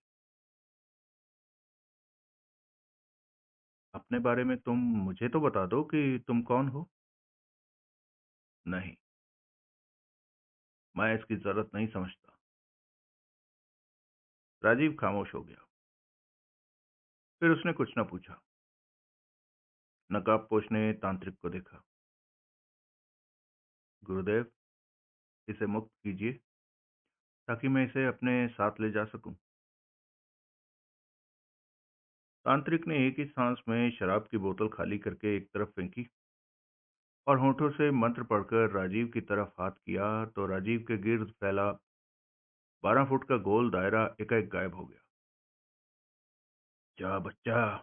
अपने बारे में तुम मुझे तो बता दो कि तुम कौन हो। नहीं, मैं इसकी जरूरत नहीं समझता। राजीव खामोश हो गया। फिर उसने कुछ न पूछा। नकाबपोश ने तांत्रिक को देखा। गुरुदेव, इसे मुक्त कीजिए ताकि मैं इसे अपने साथ ले जा सकूं। तांत्रिक ने एक ही सांस में शराब की बोतल खाली करके एक तरफ फेंकी और होठों से मंत्र पढ़कर राजीव की तरफ हाथ किया तो राजीव के गिर्द फैला 12 फुट का गोल दायरा एकाएक गायब हो गया। जा बच्चा,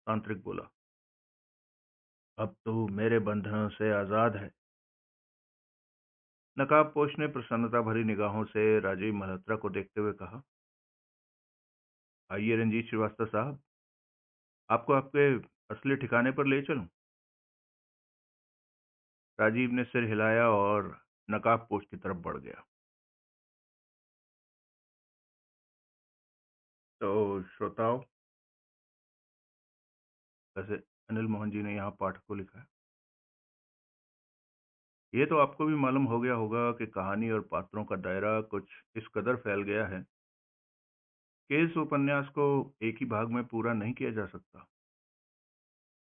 तांत्रिक बोला, अब तू मेरे बंधनों से आजाद है। नकाबपोश ने प्रसन्नता भरी निगाहों से राजीव मल्होत्रा को देखते हुए कहा, आइए रंजीत श्रीवास्तव साहब, आपको आपके असली ठिकाने पर ले चलूं। राजीव ने सिर हिलाया और नकाबपोश की तरफ बढ़ गया। तो श्रोताओं, वैसे अनिल मोहन जी ने यहाँ पाठ को लिखा है। ये तो आपको भी मालूम हो गया होगा कि कहानी और पात्रों का दायरा कुछ इस कदर फैल गया है कि इस उपन्यास को एक ही भाग में पूरा नहीं किया जा सकता।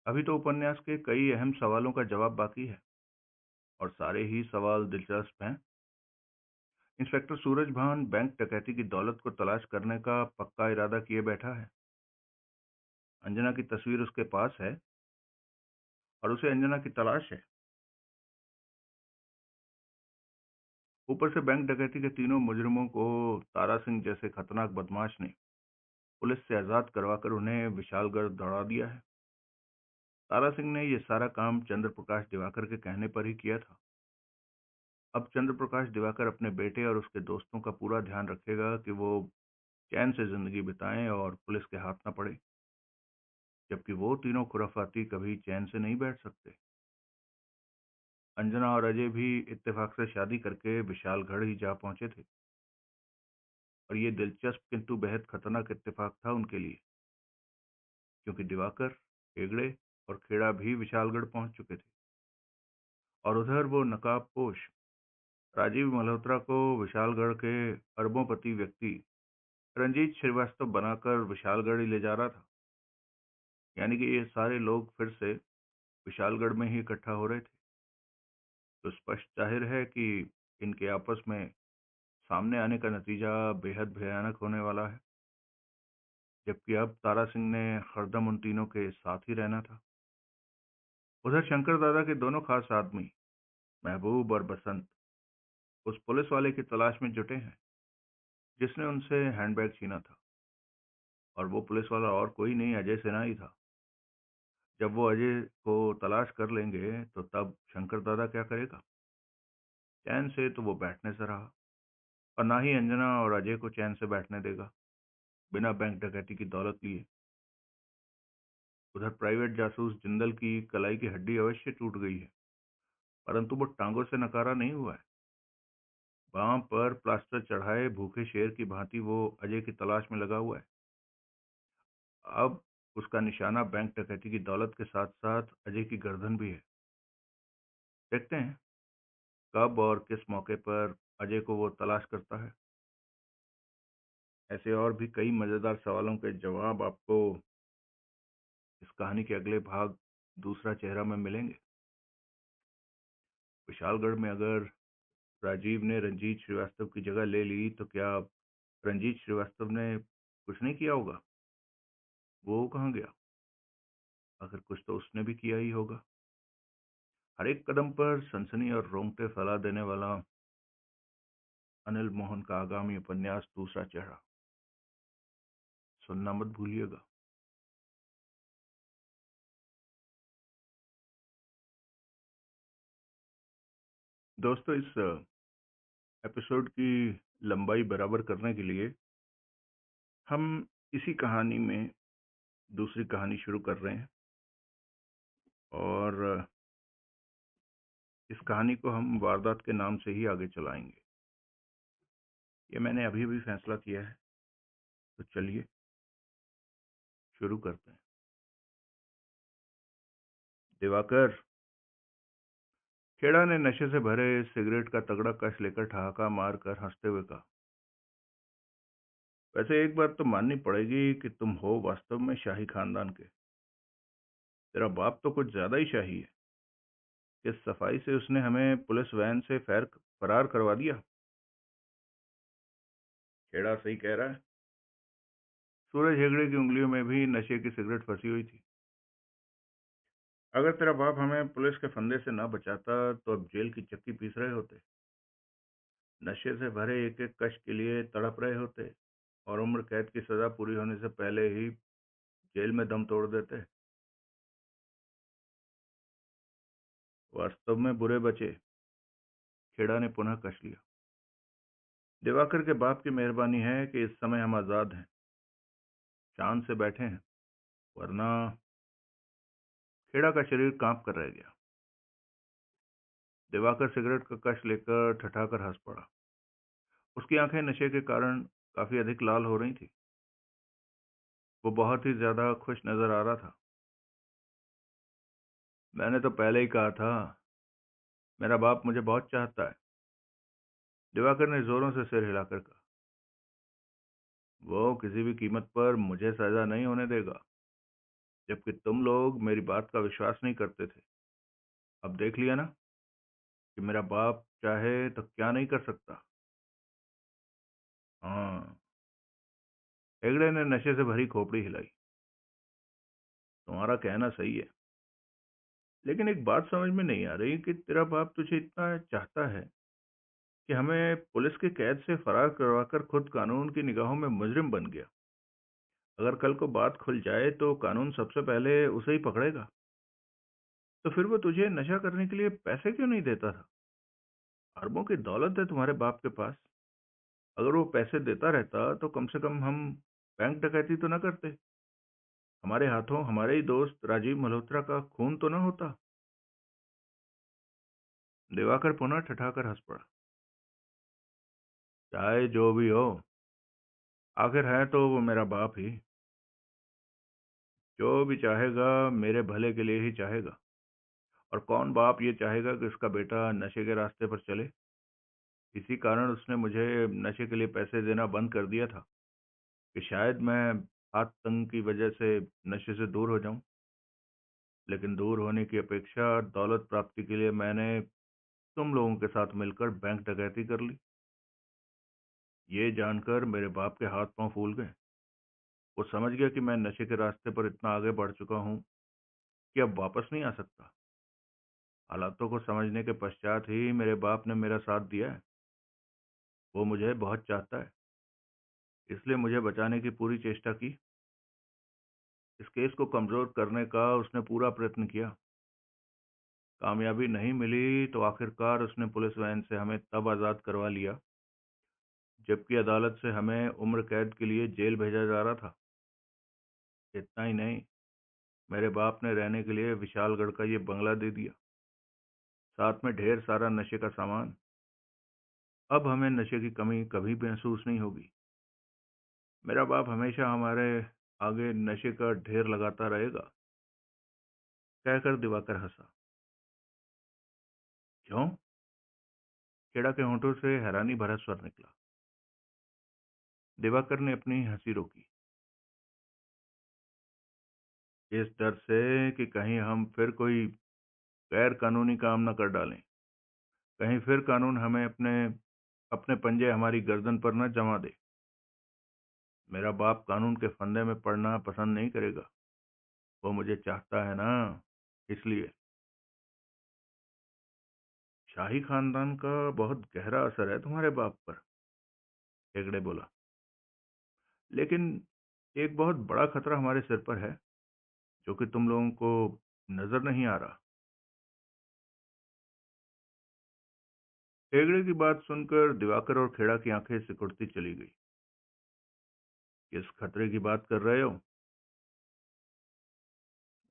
अभी तो उपन्यास के कई अहम सवालों का जवाब बाकी है, और सारे ही सवाल दिलचस्प हैं। इंस्पेक्टर सूरजभान बैंक डकैती की दौलत को तलाश करने का पक्का इरादा किए बैठा है। अंजना की तस्वीर उसके पास है और उसे अंजना की तलाश है। ऊपर से बैंक डकैती के तीनों मुजरिमों को तारा सिंह जैसे खतरनाक बदमाश ने पुलिस से आजाद करवाकर उन्हें विशालगढ़ दौड़ा दिया है। तारा सिंह ने ये सारा काम चंद्र प्रकाश दिवाकर के कहने पर ही किया था। अब चंद्र प्रकाश दिवाकर अपने बेटे और उसके दोस्तों का पूरा ध्यान रखेगा कि वो चैन से जिंदगी बिताएं और पुलिस के हाथ न पड़े, जबकि वो तीनों खुराफाती कभी चैन से नहीं बैठ सकते। अंजना और अजय भी इत्तेफाक से शादी करके विशालगढ़ ही जा पहुंचे थे, और ये दिलचस्प किंतु बेहद खतरनाक इत्तेफाक था उनके लिए, क्योंकि दिवाकर, हेगड़े और खेड़ा भी विशालगढ़ पहुंच चुके थे। और उधर वो नकाबपोश राजीव मल्होत्रा को विशालगढ़ के अरबोंपति व्यक्ति रंजीत श्रीवास्तव बनाकर विशालगढ़ ही ले जा रहा था। यानी कि ये सारे लोग फिर से विशालगढ़ में ही इकट्ठा हो रहे थे। तो स्पष्ट जाहिर है कि इनके आपस में सामने आने का नतीजा बेहद भयानक होने वाला है, जबकि अब तारा सिंह ने हरदम उन तीनों के साथ ही रहना था। उधर शंकर दादा के दोनों खास आदमी महबूब और बसंत उस पुलिस वाले की तलाश में जुटे हैं जिसने उनसे हैंडबैग छीना था। और वो पुलिस वाला और कोई नहीं, अजय सिन्हा ही था। जब वो अजय को तलाश कर लेंगे तो तब शंकर दादा क्या करेगा? चैन से तो वो बैठने से रहा। और ना ही अंजना और अजय को चैन से बैठने देगा बिना बैंक डकैती की दौलत लिए। उधर प्राइवेट जासूस जिंदल की कलाई की हड्डी अवश्य टूट गई है, परंतु वो टांगों से नकारा नहीं हुआ है। बांह पर प्लास्टर चढ़ाए भूखे शेर की भांति वो अजय की तलाश में लगा हुआ है। अब उसका निशाना बैंक डकैती की दौलत के साथ साथ अजय की गर्दन भी है। देखते हैं कब और किस मौके पर अजय को वो तलाश करता है। ऐसे और भी कई मजेदार सवालों के जवाब आपको इस कहानी के अगले भाग दूसरा चेहरा में मिलेंगे। विशालगढ़ में अगर राजीव ने रंजीत श्रीवास्तव की जगह ले ली तो क्या रंजीत श्रीवास्तव ने कुछ नहीं किया होगा? वो कहाँ गया? आखिर कुछ तो उसने भी किया ही होगा। हर एक कदम पर सनसनी और रोंगटे फैला देने वाला अनिल मोहन का आगामी उपन्यास दूसरा चेहरा सुनना मत भूलिएगा। दोस्तों, इस एपिसोड की लंबाई बराबर करने के लिए हम इसी कहानी में दूसरी कहानी शुरू कर रहे हैं और इस कहानी को हम वारदात के नाम से ही आगे चलाएंगे। ये मैंने अभी अभी फैसला किया है, तो चलिए शुरू करते हैं। दिवाकर, खेड़ा ने नशे से भरे सिगरेट का तगड़ा कश लेकर ठहाका मारकर हंसते हुए कहा, वैसे एक बात तो माननी पड़ेगी कि तुम हो वास्तव में शाही खानदान के। तेरा बाप तो कुछ ज्यादा ही शाही है। किस सफाई से उसने हमें पुलिस वैन से फरार करवा दिया। खेड़ा सही कह रहा है। सूरज हेगड़े की उंगलियों में भी नशे की सिगरेट फंसी हुई थी। अगर तेरा बाप हमें पुलिस के फंदे से ना बचाता तो अब जेल की चक्की पीस रहे होते, नशे से भरे एक एक कश के लिए तड़प रहे होते और उम्र कैद की सजा पूरी होने से पहले ही जेल में दम तोड़ देते। वास्तव में बुरे बचे। खेड़ा ने पुनः कश लिया। दिवाकर के बाप की मेहरबानी है कि इस समय हम आजाद हैं, शान से बैठे हैं, वरना। खेड़ा का शरीर कांप कर रह गया। दिवाकर सिगरेट का कश लेकर ठठाकर हंस पड़ा। उसकी आंखें नशे के कारण काफी अधिक लाल हो रही थी। वो बहुत ही ज्यादा खुश नजर आ रहा था। मैंने तो पहले ही कहा था, मेरा बाप मुझे बहुत चाहता है। दिवाकर ने जोरों से सिर हिलाकर कहा, वो किसी भी कीमत पर मुझे सजा नहीं होने देगा, जबकि तुम लोग मेरी बात का विश्वास नहीं करते थे। अब देख लिया ना कि मेरा बाप चाहे तो क्या नहीं कर सकता। हाँ। हेगड़े ने नशे से भरी खोपड़ी हिलाई। तुम्हारा कहना सही है, लेकिन एक बात समझ में नहीं आ रही कि तेरा बाप तुझे इतना चाहता है कि हमें पुलिस के कैद से फरार करवाकर खुद कानून की निगाहों में मुजरिम बन गया। अगर कल को बात खुल जाए तो कानून सबसे पहले उसे ही पकड़ेगा। तो फिर वो तुझे नशा करने के लिए पैसे क्यों नहीं देता था? अरबों की दौलत है तुम्हारे बाप के पास। अगर वो पैसे देता रहता तो कम से कम हम बैंक डकैती तो न करते। हमारे हाथों हमारे ही दोस्त राजीव मल्होत्रा का खून तो न होता। दिवाकर पुनः ठठाकर हंस पड़ा। चाहे जो भी हो, आखिर है तो वो मेरा बाप ही। जो भी चाहेगा मेरे भले के लिए ही चाहेगा। और कौन बाप ये चाहेगा कि उसका बेटा नशे के रास्ते पर चले? इसी कारण उसने मुझे नशे के लिए पैसे देना बंद कर दिया था कि शायद मैं हाथ तंग की वजह से नशे से दूर हो जाऊं। लेकिन दूर होने की अपेक्षा दौलत प्राप्ति के लिए मैंने तुम लोगों के साथ मिलकर बैंक डकैती कर ली। ये जानकर मेरे बाप के हाथ पांव फूल गए। वो समझ गया कि मैं नशे के रास्ते पर इतना आगे बढ़ चुका हूं कि अब वापस नहीं आ सकता। हालातों को समझने के पश्चात ही मेरे बाप ने मेरा साथ दिया है। वो मुझे बहुत चाहता है, इसलिए मुझे बचाने की पूरी चेष्टा की। इस केस को कमजोर करने का उसने पूरा प्रयत्न किया। कामयाबी नहीं मिली तो आखिरकार उसने पुलिस वैन से हमें तब आजाद करवा लिया जबकि अदालत से हमें उम्र कैद के लिए जेल भेजा जा रहा था। इतना ही नहीं, मेरे बाप ने रहने के लिए विशालगढ़ का ये बंगला दे दिया, साथ में ढेर सारा नशे का सामान। अब हमें नशे की कमी कभी महसूस नहीं होगी। मेरा बाप हमेशा हमारे आगे नशे का ढेर लगाता रहेगा, कहकर दिवाकर हंसा। क्यों? खेड़ा के होंठों से हैरानी भरा स्वर निकला। दिवाकर ने अपनी हंसी रोकी। इस डर से कि कहीं हम फिर कोई गैर कानूनी काम न कर डालें, कहीं फिर कानून हमें अपने अपने पंजे हमारी गर्दन पर न जमा दे। मेरा बाप कानून के फंदे में पड़ना पसंद नहीं करेगा। वो मुझे चाहता है ना, इसलिए। शाही खानदान का बहुत गहरा असर है तुम्हारे बाप पर, हेगड़े बोला। लेकिन एक बहुत बड़ा खतरा हमारे सिर पर है, जो कि तुम लोगों को नजर नहीं आ रहा। हेगड़े की बात सुनकर दिवाकर और खेड़ा की आंखें सिकुड़ती चली गई। किस खतरे की बात कर रहे हो?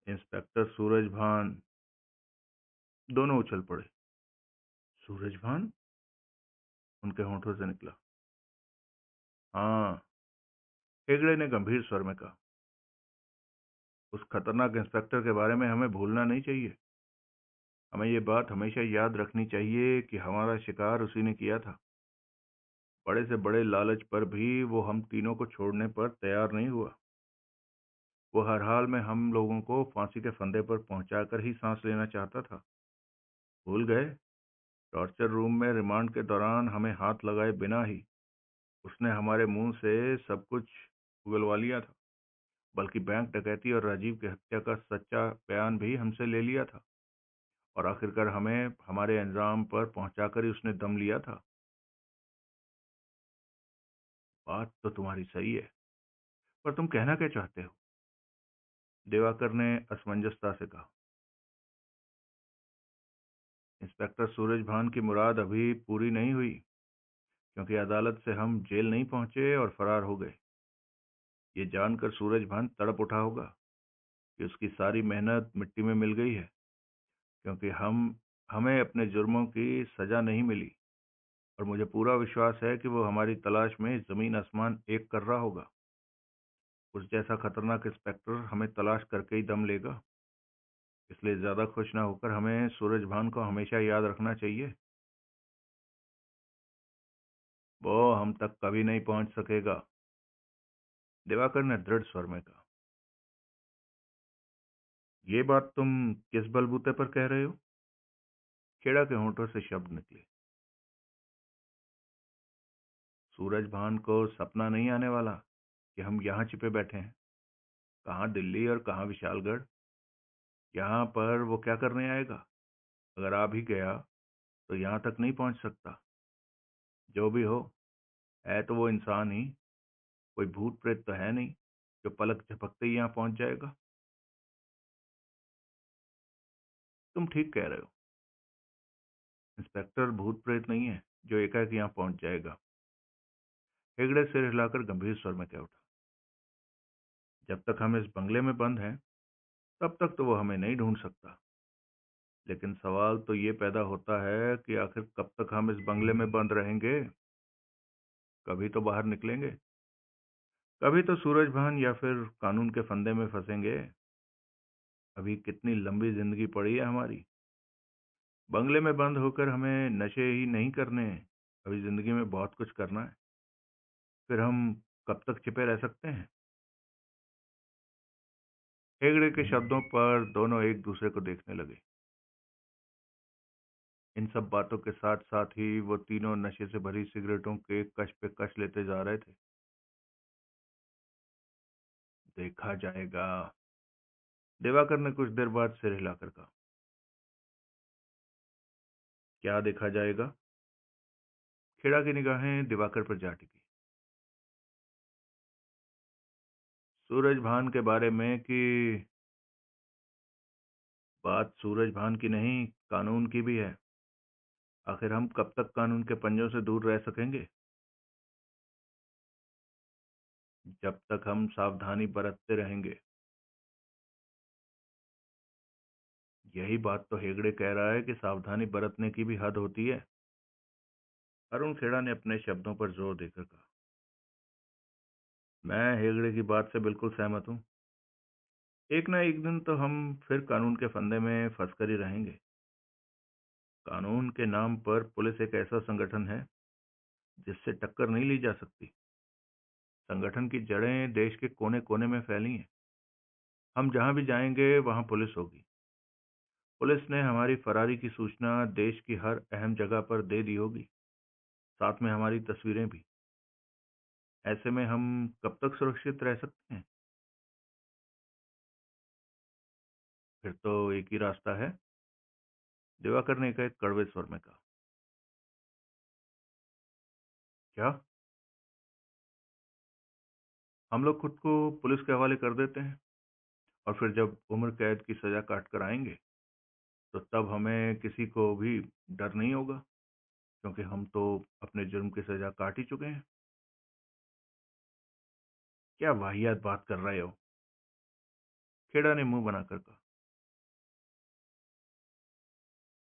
इंस्पेक्टर सूरजभान। दोनों उछल पड़े। सूरजभान? उनके होंठों से निकला। हाँ, हेगड़े ने गंभीर स्वर में कहा। उस खतरनाक इंस्पेक्टर के बारे में हमें भूलना नहीं चाहिए। हमें ये बात हमेशा याद रखनी चाहिए कि हमारा शिकार उसी ने किया था। बड़े से बड़े लालच पर भी वो हम तीनों को छोड़ने पर तैयार नहीं हुआ। वो हर हाल में हम लोगों को फांसी के फंदे पर पहुंचाकर ही सांस लेना चाहता था। भूल गए? टॉर्चर रूम में रिमांड के दौरान हमें हाथ लगाए बिना ही उसने हमारे मुंह से सब कुछ उगलवा लिया था। बल्कि बैंक डकैती और राजीव की हत्या का सच्चा बयान भी हमसे ले लिया था। और आखिरकार हमें हमारे अंजाम पर पहुंचाकर ही उसने दम लिया था। बात तो तुम्हारी सही है, पर तुम कहना क्या चाहते हो? दिवाकर ने असमंजसता से कहा। इंस्पेक्टर सूरजभान की मुराद अभी पूरी नहीं हुई, क्योंकि अदालत से हम जेल नहीं पहुंचे और फरार हो गए। ये जानकर सूरजभान तड़प उठा होगा कि उसकी सारी मेहनत मिट्टी में मिल गई है, क्योंकि हमें अपने जुर्मों की सजा नहीं मिली। और मुझे पूरा विश्वास है कि वो हमारी तलाश में जमीन आसमान एक कर रहा होगा। उस जैसा खतरनाक इंस्पेक्टर हमें तलाश करके ही दम लेगा। इसलिए ज्यादा खुश ना होकर हमें सूरजभान को हमेशा याद रखना चाहिए। वो हम तक कभी नहीं पहुंच सकेगा, दिवाकर ने दृढ़ स्वर में कहा। ये बात तुम किस बलबूते पर कह रहे हो? खेड़ा के होंठों से शब्द निकले। सूरजभान को सपना नहीं आने वाला कि हम यहाँ छिपे बैठे हैं। कहाँ दिल्ली और कहाँ विशालगढ़। यहाँ पर वो क्या करने आएगा? अगर आ भी गया तो यहाँ तक नहीं पहुंच सकता। जो भी हो, है तो वो इंसान ही, कोई भूत प्रेत तो है नहीं जो पलक झपकते ही यहाँ पहुंच जाएगा। तुम ठीक कह रहे हो। इंस्पेक्टर भूत प्रेत नहीं है जो एकाएक यहाँ पहुंच जाएगा। हेगड़े सिर हिलाकर गंभीर स्वर में कह उठा। जब तक हम इस बंगले में बंद हैं, तब तक तो वो हमें नहीं ढूंढ सकता। लेकिन सवाल तो ये पैदा होता है कि आखिर कब तक हम इस बंगले में बंद रहेंगे? कभी तो बाहर निकलेंगे। कभी तो सूरजभान या फिर कानून के फंदे में फंसेंगे। अभी कितनी लंबी जिंदगी पड़ी है हमारी। बंगले में बंद होकर हमें नशे ही नहीं करने, अभी जिंदगी में बहुत कुछ करना है। फिर हम कब तक छिपे रह सकते हैं? हेगड़े के शब्दों पर दोनों एक दूसरे को देखने लगे। इन सब बातों के साथ साथ ही वो तीनों नशे से भरी सिगरेटों के कश पे कश लेते जा रहे थे। देखा जाएगा, दिवाकर ने कुछ देर बाद सिर हिलाकर कहा। क्या देखा जाएगा? खेड़ा की निगाहें दिवाकर पर जा टिकी। सूरजभान के बारे में कि बात सूरजभान की नहीं, कानून की भी है। आखिर हम कब तक कानून के पंजों से दूर रह सकेंगे? जब तक हम सावधानी बरतते रहेंगे। यही बात तो हेगड़े कह रहा है कि सावधानी बरतने की भी हद होती है। अरुण खेड़ा ने अपने शब्दों पर जोर देकर कहा। मैं हेगड़े की बात से बिल्कुल सहमत हूँ। एक ना एक दिन तो हम फिर कानून के फंदे में फंस कर ही रहेंगे। कानून के नाम पर पुलिस एक ऐसा संगठन है जिससे टक्कर नहीं ली जा सकती। संगठन की जड़ें देश के कोने कोने में फैली हैं। हम जहां भी जाएंगे वहां पुलिस होगी। पुलिस ने हमारी फरारी की सूचना देश की हर अहम जगह पर दे दी होगी, साथ में हमारी तस्वीरें भी। ऐसे में हम कब तक सुरक्षित रह सकते हैं? फिर तो एक ही रास्ता है, दिवाकर ने कहा, एक कड़वे स्वर में कहा। क्या? हम लोग खुद को पुलिस के हवाले कर देते हैं और फिर जब उम्र कैद की सजा काट कर आएंगे तो तब हमें किसी को भी डर नहीं होगा, क्योंकि हम तो अपने जुर्म की सजा काट ही चुके हैं। क्या वाहियात बात कर रहे हो? खेड़ा ने मुंह बनाकर कहा।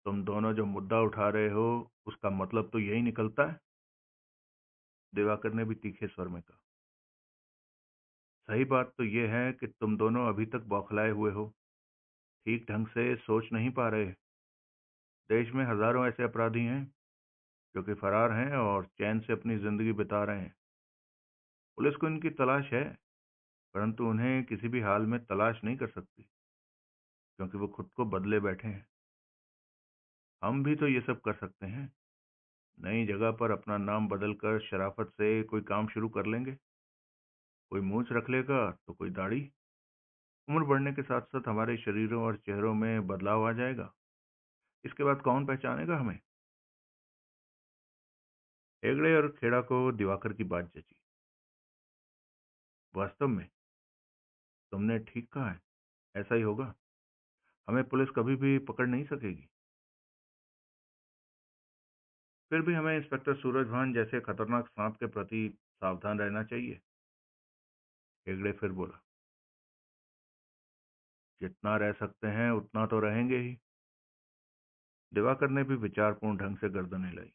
तुम दोनों जो मुद्दा उठा रहे हो उसका मतलब तो यही निकलता है, दिवाकर ने भी तीखे स्वर में कहा। सही बात तो यह है कि तुम दोनों अभी तक बौखलाए हुए हो, ठीक ढंग से सोच नहीं पा रहे। देश में हजारों ऐसे अपराधी हैं जो कि फरार हैं और चैन से अपनी जिंदगी बिता रहे हैं। पुलिस को इनकी तलाश है, परंतु उन्हें किसी भी हाल में तलाश नहीं कर सकती, क्योंकि वो खुद को बदले बैठे हैं। हम भी तो ये सब कर सकते हैं। नई जगह पर अपना नाम बदलकर शराफत से कोई काम शुरू कर लेंगे। कोई मूछ रख लेगा तो कोई दाढ़ी। उम्र बढ़ने के साथ साथ हमारे शरीरों और चेहरों में बदलाव आ जाएगा। इसके बाद कौन पहचानेगा हमें? हेगड़े और खेड़ा को दिवाकर की बात जची। वास्तव में तुमने ठीक कहा है, ऐसा ही होगा। हमें पुलिस कभी भी पकड़ नहीं सकेगी। फिर भी हमें इंस्पेक्टर सूरजभान जैसे खतरनाक सांप के प्रति सावधान रहना चाहिए, हेगड़े फिर बोला। जितना रह सकते हैं उतना तो रहेंगे ही। दिवाकर ने भी विचारपूर्ण ढंग से गर्दन हिलाई।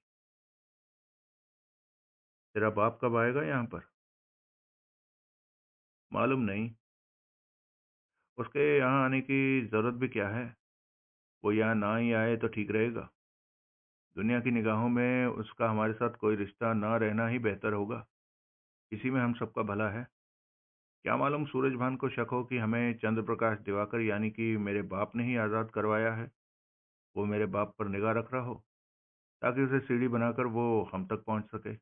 तेरा बाप कब आएगा यहाँ पर? मालूम नहीं। उसके यहाँ आने की जरूरत भी क्या है? वो यहाँ ना ही आए तो ठीक रहेगा। दुनिया की निगाहों में उसका हमारे साथ कोई रिश्ता ना रहना ही बेहतर होगा। इसी में हम सबका भला है। क्या मालूम सूरजभान को शक हो कि हमें चंद्र प्रकाश दिवाकर यानी कि मेरे बाप ने ही आज़ाद करवाया है। वो मेरे बाप पर निगाह रख रहा हो ताकि उसे सीढ़ी बनाकर वो हम तक पहुंच सके।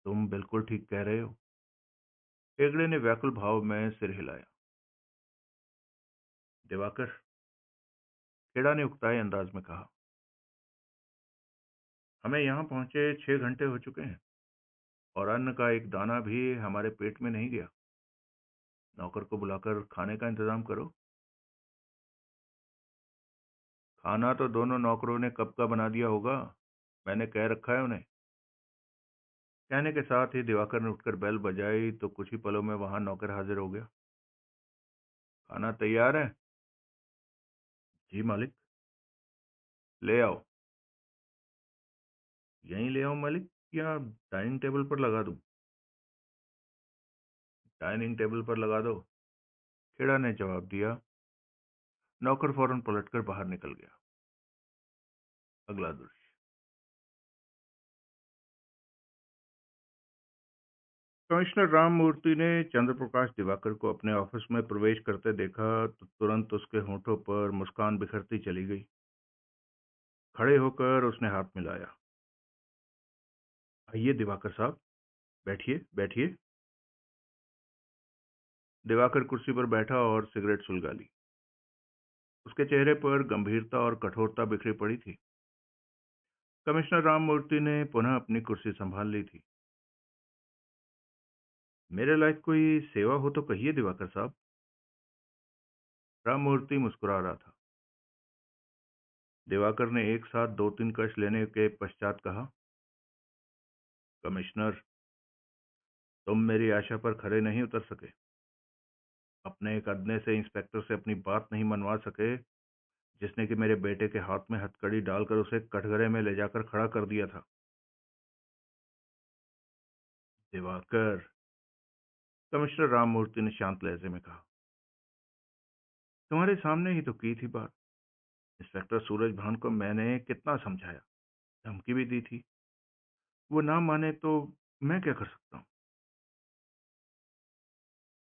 तुम बिल्कुल ठीक कह रहे हो, हेगड़े ने व्याकुल भाव में सिर हिलाया। दिवाकर, खेड़ा ने उकताए अंदाज में कहा, हमें यहाँ पहुंचे 6 घंटे हो चुके हैं और अन्न का एक दाना भी हमारे पेट में नहीं गया। नौकर को बुलाकर खाने का इंतजाम करो। खाना तो दोनों नौकरों ने कब का बना दिया होगा, मैंने कह रखा है उन्हें। कहने के साथ ही दिवाकर ने उठकर बेल बजाई तो कुछ ही पलों में वहां नौकर हाजिर हो गया। खाना तैयार है? जी मालिक। ले आओ। यहीं ले आओ मालिक, या डाइनिंग टेबल पर लगा दूं? डाइनिंग टेबल पर लगा दो, खेड़ा ने जवाब दिया। नौकर फौरन पलटकर बाहर निकल गया। अगला दृश्य। कमिश्नर राममूर्ति ने चंद्र प्रकाश दिवाकर को अपने ऑफिस में प्रवेश करते देखा तो तुरंत उसके होठों पर मुस्कान बिखरती चली गई। खड़े होकर उसने हाथ मिलाया। आइए दिवाकर साहब, बैठिए बैठिए। दिवाकर कुर्सी पर बैठा और सिगरेट सुलगा ली। उसके चेहरे पर गंभीरता और कठोरता बिखरी पड़ी थी। कमिश्नर राममूर्ति ने पुनः अपनी कुर्सी संभाल ली थी। मेरे लायक कोई सेवा हो तो कहिए दिवाकर साहब। राममूर्ति मुस्कुरा रहा था। दिवाकर ने एक साथ 2-3 कश लेने के पश्चात कहा, कमिश्नर, तुम मेरी आशा पर खरे नहीं उतर सके, अपने एक अदने से इंस्पेक्टर से अपनी बात नहीं मनवा सके, जिसने कि मेरे बेटे के हाथ में हथकड़ी डालकर उसे कटघरे में ले जाकर खड़ा कर दिया था। दिवाकर, कमिश्नर राममूर्ति ने शांत लहजे में कहा, तुम्हारे सामने ही तो की थी बात। इंस्पेक्टर सूरज भान को मैंने कितना समझाया, धमकी भी दी थी। वो ना माने तो मैं क्या कर सकता हूँ?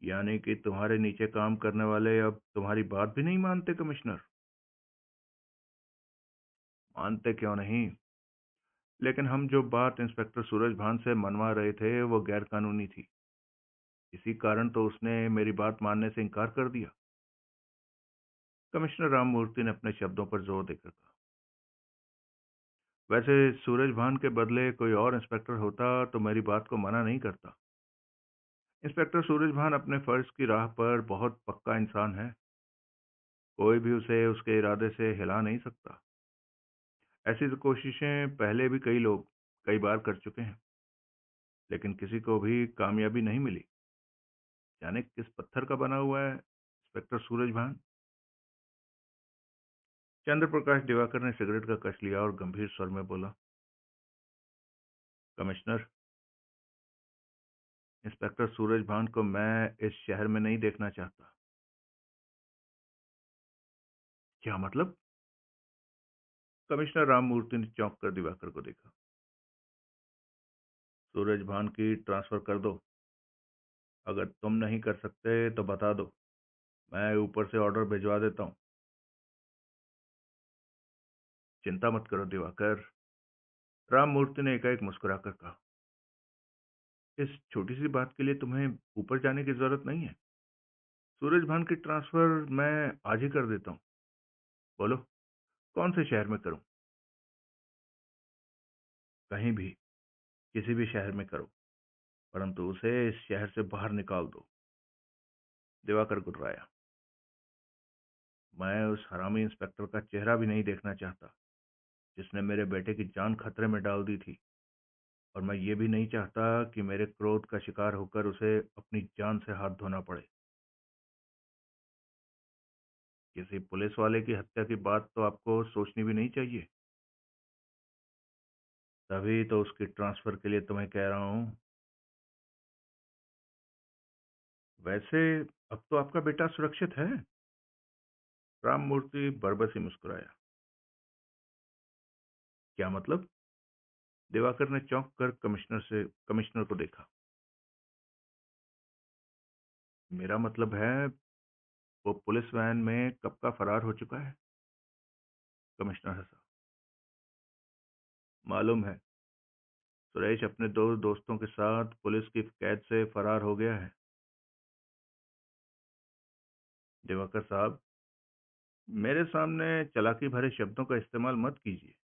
यानी कि तुम्हारे नीचे काम करने वाले अब तुम्हारी बात भी नहीं मानते कमिश्नर? मानते क्यों नहीं, लेकिन हम जो बात इंस्पेक्टर सूरज भान से मनवा रहे थे वो गैर कानूनी थी। इसी कारण तो उसने मेरी बात मानने से इनकार कर दिया। कमिश्नर राममूर्ति ने अपने शब्दों पर जोर देकर कहा, वैसे सूरज भान के बदले कोई और इंस्पेक्टर होता तो मेरी बात को मना नहीं करता। इंस्पेक्टर सूरज भान अपने फर्ज की राह पर बहुत पक्का इंसान है, कोई भी उसे उसके इरादे से हिला नहीं सकता। ऐसी तो कोशिशें पहले भी कई लोग कई बार कर चुके हैं, लेकिन किसी को भी कामयाबी नहीं मिली। जाने किस पत्थर का बना हुआ है इंस्पेक्टर सूरज भान? चंद्र प्रकाश दिवाकर ने सिगरेट का कश लिया और गंभीर स्वर में बोला, कमिश्नर, इंस्पेक्टर सूरज भान को मैं इस शहर में नहीं देखना चाहता। क्या मतलब? कमिश्नर राममूर्ति ने चौंक कर दिवाकर को देखा। सूरज भान की ट्रांसफर कर दो। अगर तुम नहीं कर सकते तो बता दो, मैं ऊपर से ऑर्डर भिजवा देता हूँ। चिंता मत करो दिवाकर, राममूर्ति ने एकाएक मुस्कुराकर कहा, इस छोटी सी बात के लिए तुम्हें ऊपर जाने की जरूरत नहीं है। सूरज भान की ट्रांसफर मैं आज ही कर देता हूँ। बोलो, कौन से शहर में करूँ? कहीं भी, किसी भी शहर में करो, परंतु उसे इस शहर से बाहर निकाल दो। दिवाकर गुर्राया, मैं उस हरामी इंस्पेक्टर का चेहरा भी नहीं देखना चाहता, जिसने मेरे बेटे की जान खतरे में डाल दी थी। और मैं ये भी नहीं चाहता कि मेरे क्रोध का शिकार होकर उसे अपनी जान से हाथ धोना पड़े। किसी पुलिस वाले की हत्या की बात तो आपको सोचनी भी नहीं चाहिए। तभी तो उसकी ट्रांसफर के लिए तुम्हें कह रहा हूँ। वैसे अब तो आपका बेटा सुरक्षित है? राममूर्ति बरबस ही मुस्कुराया। क्या मतलब? दिवाकर ने चौंक कर कमिश्नर को देखा। मेरा मतलब है, वो पुलिस वैन में कब का फरार हो चुका है। कमिश्नर हंसा। मालूम है, सुरेश अपने दो दोस्तों के साथ पुलिस की कैद से फरार हो गया है। दिवाकर साहब, मेरे सामने चालाकी भरे शब्दों का इस्तेमाल मत कीजिए।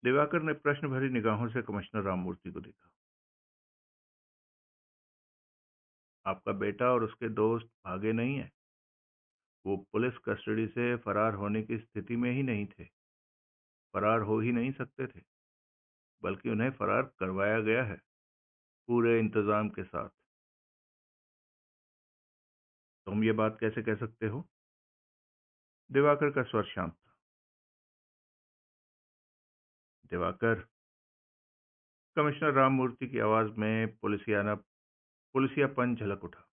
दिवाकर ने प्रश्न भरी निगाहों से कमिश्नर राममूर्ति को देखा। आपका बेटा और उसके दोस्त भागे नहीं है, वो पुलिस कस्टडी से फरार होने की स्थिति में ही नहीं थे, फरार हो ही नहीं सकते थे, बल्कि उन्हें फरार करवाया गया है, पूरे इंतजाम के साथ। तुम ये बात कैसे कह सकते हो? दिवाकर का स्वर शांत था। दिवाकर, कमिश्नर राममूर्ति की आवाज में पुलिसियापन झलक उठा।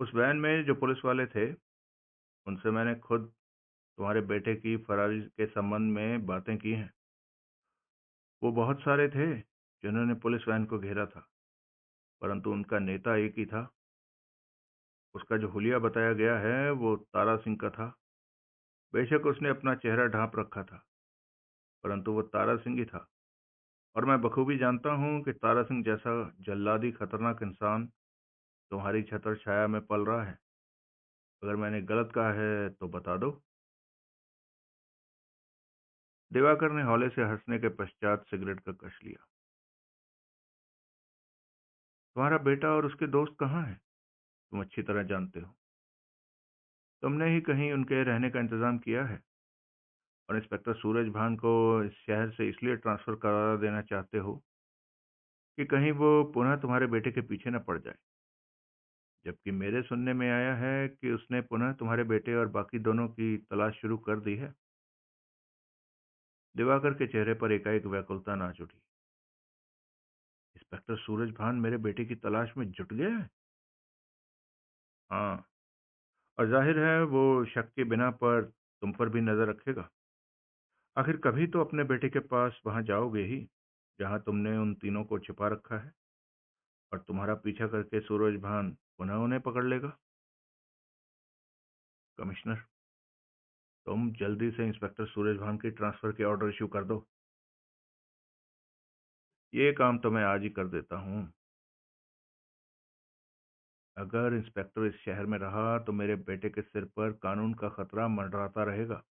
उस वैन में जो पुलिस वाले थे, उनसे मैंने खुद तुम्हारे बेटे की फरारी के संबंध में बातें की हैं। वो बहुत सारे थे जिन्होंने पुलिस वैन को घेरा था, परंतु उनका नेता एक ही था। उसका जो हुलिया बताया गया है वो तारा सिंह का था। बेशक उसने अपना चेहरा ढांप रखा था, परंतु वो तारा सिंह ही था। और मैं बखूबी जानता हूँ कि तारा सिंह जैसा जल्लादी खतरनाक इंसान तुम्हारी छत्र छाया में पल रहा है। अगर मैंने गलत कहा है तो बता दो। दिवाकर ने हौले से हंसने के पश्चात सिगरेट का कश लिया। तुम्हारा बेटा और उसके दोस्त कहाँ हैं? तुम अच्छी तरह जानते हो। तुमने ही कहीं उनके रहने का इंतजाम किया है? और इंस्पेक्टर सूरज भान को इस शहर से इसलिए ट्रांसफर करा देना चाहते हो कि कहीं वो पुनः तुम्हारे बेटे के पीछे न पड़ जाए। जबकि मेरे सुनने में आया है कि उसने पुनः तुम्हारे बेटे और बाकी दोनों की तलाश शुरू कर दी है। दिवाकर के चेहरे पर एकाएक व्याकुलता नाच उठी। इंस्पेक्टर सूरजभान मेरे बेटे की तलाश में जुट गया है? हाँ, और जाहिर है वो शक के बिना पर तुम पर भी नजर रखेगा। आखिर कभी तो अपने बेटे के पास वहां जाओगे ही, जहां तुमने उन तीनों को छिपा रखा है, और तुम्हारा पीछा करके सूरजभान पुनः उन्हें पकड़ लेगा। कमिश्नर, तुम जल्दी से इंस्पेक्टर सूरजभान की ट्रांसफर के ऑर्डर इश्यू कर दो। ये काम तो मैं आज ही कर देता हूँ। अगर इंस्पेक्टर इस शहर में रहा तो मेरे बेटे के सिर पर कानून का खतरा मंडराता रहेगा।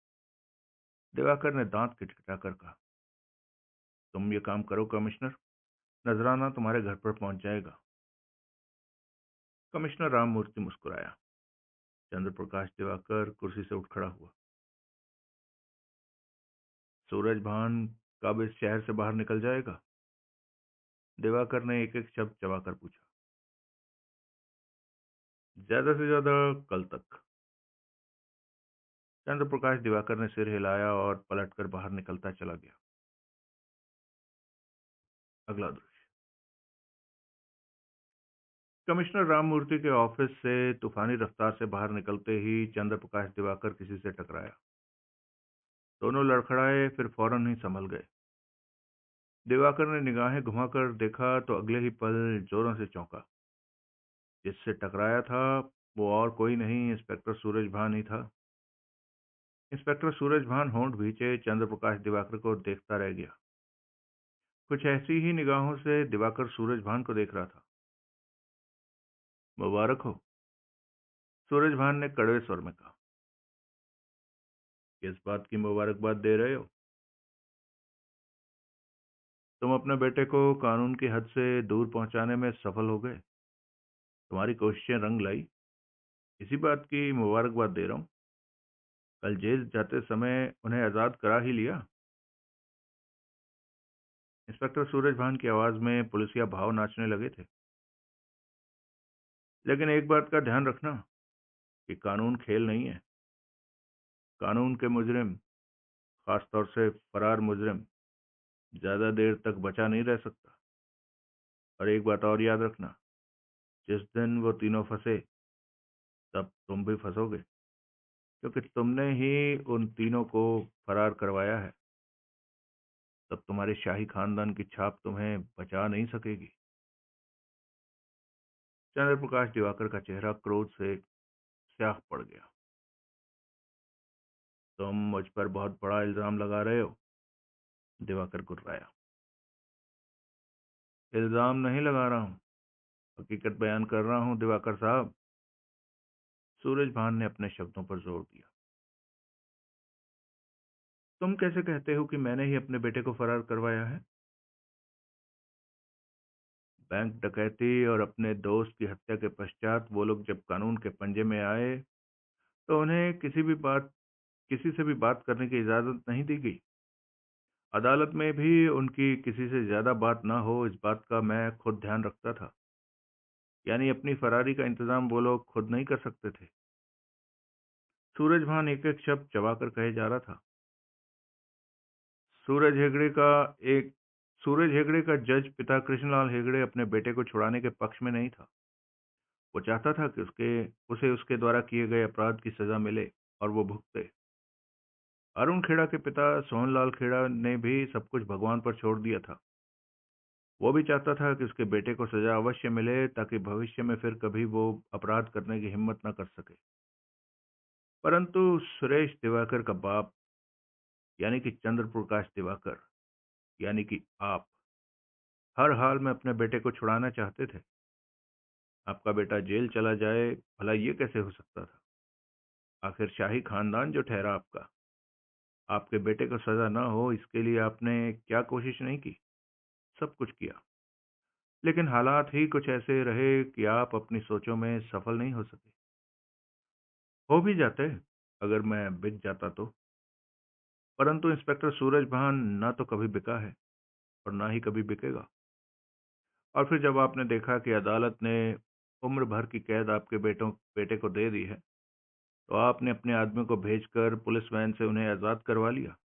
दिवाकर ने दांत किटकिटाकर कहा। तुम ये काम करो कमिश्नर, नजराना तुम्हारे घर पर पहुंच जाएगा। कमिश्नर राममूर्ति मुस्कुराया। चंद्र प्रकाश दिवाकर कुर्सी से उठ खड़ा हुआ। सूरजभान कब इस शहर से बाहर निकल जाएगा? दिवाकर ने एक एक शब्द चबाकर पूछा। ज्यादा से ज्यादा कल तक। चंद्र प्रकाश दिवाकर ने सिर हिलाया और पलटकर बाहर निकलता चला गया। अगला दृश्य। कमिश्नर राममूर्ति के ऑफिस से तूफानी रफ्तार से बाहर निकलते ही चंद्र प्रकाश दिवाकर किसी से टकराया। दोनों लड़खड़ाए, फिर फौरन ही संभल गए। दिवाकर ने निगाहें घुमाकर देखा तो अगले ही पल जोरों से चौंका। जिससे टकराया था वो और कोई नहीं, इंस्पेक्टर सूरजभान ही था। इंस्पेक्टर सूरजभान होंठ भींचे चंद्र प्रकाश दिवाकर को देखता रह गया। कुछ ऐसी ही निगाहों से दिवाकर सूरजभान को देख रहा था। मुबारक हो, सूरजभान ने कड़वे स्वर में कहा। किस बात की मुबारकबाद दे रहे हो? तुम अपने बेटे को कानून की हद से दूर पहुंचाने में सफल हो गए। तुम्हारी कोशिशें रंग लाई, इसी बात की मुबारकबाद दे रहा हूँ। कल जेल जाते समय उन्हें आजाद करा ही लिया। इंस्पेक्टर सूरजभान की आवाज में पुलिसिया भाव नाचने लगे थे। लेकिन एक बात का ध्यान रखना कि कानून खेल नहीं है। कानून के मुजरिम, खासतौर से फरार मुजरिम, ज्यादा देर तक बचा नहीं रह सकता। और एक बात और याद रखना, जिस दिन वो तीनों फंसे तब तुम भी फंसोगे, क्योंकि तुमने ही उन तीनों को फरार करवाया है। तब तुम्हारे शाही खानदान की छाप तुम्हें बचा नहीं सकेगी। चंद्र प्रकाश दिवाकर का चेहरा क्रोध से स्याह पड़ गया। तुम मुझ पर बहुत बड़ा इल्जाम लगा रहे हो, दिवाकर गुर्राया। इल्जाम नहीं लगा रहा हूं, हकीकत बयान कर रहा हूं दिवाकर साहब। सूरजभान ने अपने शब्दों पर जोर दिया। तुम कैसे कहते हो कि मैंने ही अपने बेटे को फरार करवाया है? बैंक डकैती और अपने दोस्त की हत्या के पश्चात वो लोग जब कानून के पंजे में आए तो उन्हें किसी से भी बात करने की इजाजत नहीं दी गई। अदालत में भी उनकी किसी से ज्यादा बात ना हो, इस बात का मैं खुद ध्यान रखता था। यानी अपनी फरारी का इंतजाम वो लोग खुद नहीं कर सकते थे। सूरजभान एक एक शब्द चबाकर कहे जा रहा था। सूरज हेगड़े का एक सूरज हेगड़े का जज पिता कृष्णलाल हेगड़े अपने बेटे को छुड़ाने के पक्ष में नहीं था। वो चाहता था कि उसे उसके द्वारा किए गए अपराध की सजा मिले और वो भुगते। अरुण खेड़ा के पिता सोहनलाल खेड़ा ने भी सब कुछ भगवान पर छोड़ दिया था। वो भी चाहता था कि उसके बेटे को सजा अवश्य मिले, ताकि भविष्य में फिर कभी वो अपराध करने की हिम्मत न कर सके। परंतु सुरेश दिवाकर का बाप, यानी कि चंद्र प्रकाश दिवाकर, यानी कि आप, हर हाल में अपने बेटे को छुड़ाना चाहते थे। आपका बेटा जेल चला जाए, भला ये कैसे हो सकता था? आखिर शाही खानदान जो ठहरा आपका, आपके बेटे को सजा ना हो इसके लिए आपने क्या कोशिश नहीं की? सब कुछ किया, लेकिन हालात ही कुछ ऐसे रहे कि आप अपनी सोचों में सफल नहीं हो सके। हो भी जाते अगर मैं बिक जाता तो। परंतु इंस्पेक्टर सूरजभान ना तो कभी बिका है और ना ही कभी बिकेगा। और फिर जब आपने देखा कि अदालत ने उम्र भर की कैद आपके बेटे को दे दी है, तो आपने अपने आदमी को भेजकर पुलिस वैन से उन्हें आज़ाद करवा लिया।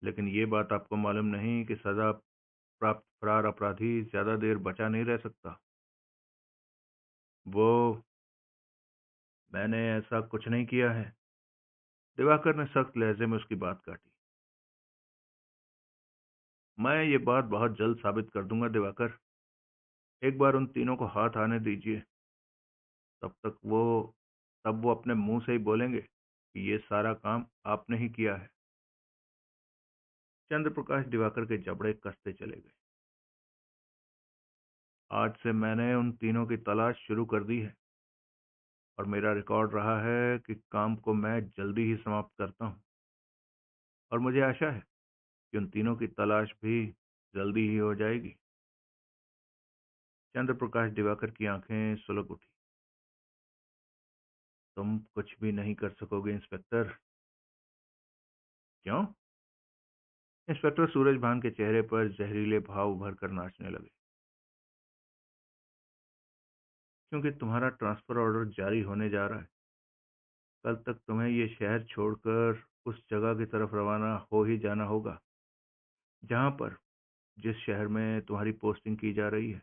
लेकिन ये बात आपको मालूम नहीं कि सजा प्राप्त फरार अपराधी ज्यादा देर बचा नहीं रह सकता। वो मैंने ऐसा कुछ नहीं किया है। दिवाकर ने सख्त लहजे में उसकी बात काटी। मैं ये बात बहुत जल्द साबित कर दूंगा दिवाकर। एक बार उन तीनों को हाथ आने दीजिए, तब वो अपने मुंह से ही बोलेंगे कि ये सारा काम आपने ही किया है। चंद्रप्रकाश दिवाकर के जबड़े कसते चले गए। आज से मैंने उन तीनों की तलाश शुरू कर दी है और मेरा रिकॉर्ड रहा है कि काम को मैं जल्दी ही समाप्त करता हूं, और मुझे आशा है कि उन तीनों की तलाश भी जल्दी ही हो जाएगी। चंद्रप्रकाश दिवाकर की आंखें सुलग उठी। तुम कुछ भी नहीं कर सकोगे इंस्पेक्टर। क्यों? इंस्पेक्टर सूरजभान के चेहरे पर जहरीले भाव उभर कर नाचने लगे। क्योंकि तुम्हारा ट्रांसफर ऑर्डर जारी होने जा रहा है। कल तक तुम्हें ये शहर छोड़कर उस जगह की तरफ रवाना हो ही जाना होगा जहां पर जिस शहर में तुम्हारी पोस्टिंग की जा रही है।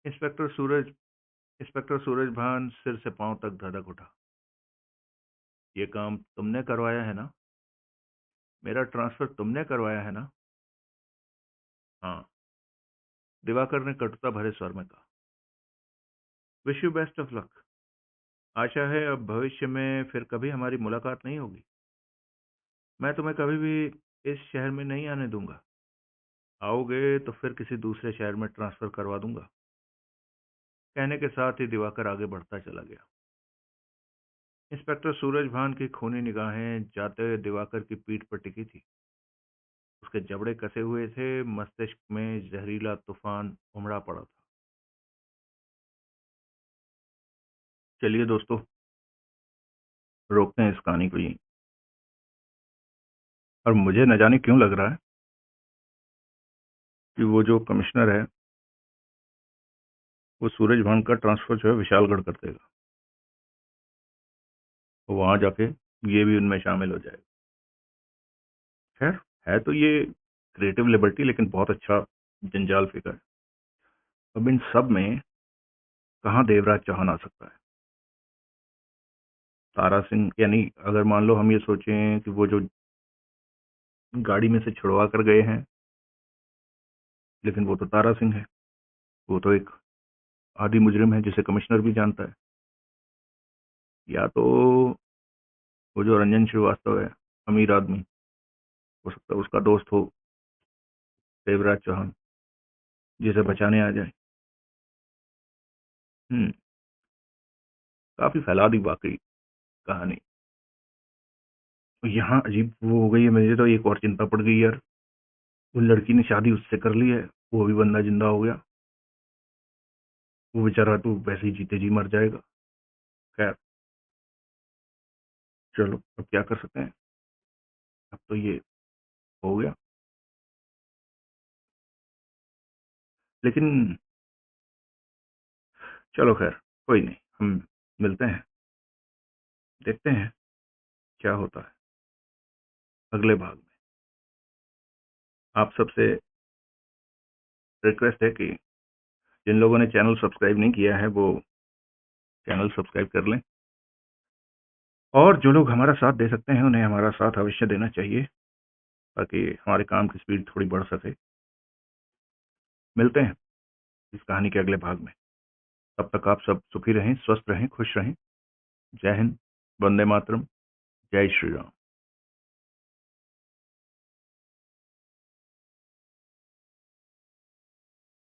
इंस्पेक्टर सूरज इंस्पेक्टर सूरजभान सिर से पांव तक धधक उठा। ये काम तुमने करवाया है ना? मेरा ट्रांसफर तुमने करवाया है ना? हाँ, दिवाकर ने कटुता भरे स्वर में कहा। Wish you best of luck. आशा है अब भविष्य में फिर कभी हमारी मुलाकात नहीं होगी। मैं तुम्हें कभी भी इस शहर में नहीं आने दूंगा। आओगे तो फिर किसी दूसरे शहर में ट्रांसफर करवा दूंगा। कहने के साथ ही दिवाकर आगे बढ़ता चला गया। इंस्पेक्टर सूरजभान की खूनी निगाहें जाते हुए दिवाकर की पीठ पर टिकी थी। उसके जबड़े कसे हुए थे, मस्तिष्क में जहरीला तूफान उमड़ा पड़ा था। चलिए दोस्तों, रोकते हैं इस कहानी को यहीं। और मुझे न जाने क्यों लग रहा है कि वो जो कमिश्नर है वो सूरजभान का ट्रांसफर जो है विशालगढ़ कर देगा, तो वहां जाके ये भी उनमें शामिल हो जाएगा। खैर, है तो ये क्रिएटिव लिबर्टी, लेकिन बहुत अच्छा जंजाल फिकर है। अब इन सब में कहाँ देवराज चौहान आ सकता है? तारा सिंह, यानी अगर मान लो हम ये सोचें कि वो जो गाड़ी में से छुड़वा कर गए हैं, लेकिन वो तो तारा सिंह है। वो तो एक आदि मुजरिम है जिसे कमिश्नर भी जानता है। या तो वो जो रंजन श्रीवास्तव है, अमीर आदमी, हो सकता है उसका दोस्त हो देवराज चौहान, जिसे बचाने आ जाए। हम्म काफी फैला दी वाकई कहानी। यहाँ अजीब वो हो गई है। मुझे तो एक और चिंता पड़ गई यार। वो लड़की ने शादी उससे कर ली है, वो भी बंदा जिंदा हो गया। वो बेचारा तो वैसे ही जीते जी मर जाएगा। खैर, चलो अब क्या कर सकते हैं। अब तो ये हो गया। लेकिन चलो खैर, कोई नहीं। हम मिलते हैं, देखते हैं क्या होता है अगले भाग में। आप सबसे रिक्वेस्ट है कि जिन लोगों ने चैनल सब्सक्राइब नहीं किया है वो चैनल सब्सक्राइब कर लें, और जो लोग हमारा साथ दे सकते हैं उन्हें हमारा साथ अवश्य देना चाहिए, ताकि हमारे काम की स्पीड थोड़ी बढ़ सके। मिलते हैं इस कहानी के अगले भाग में। तब तक आप सब सुखी रहें, स्वस्थ रहें, खुश रहें। जय हिंद, वंदे मातरम, जय श्री राम।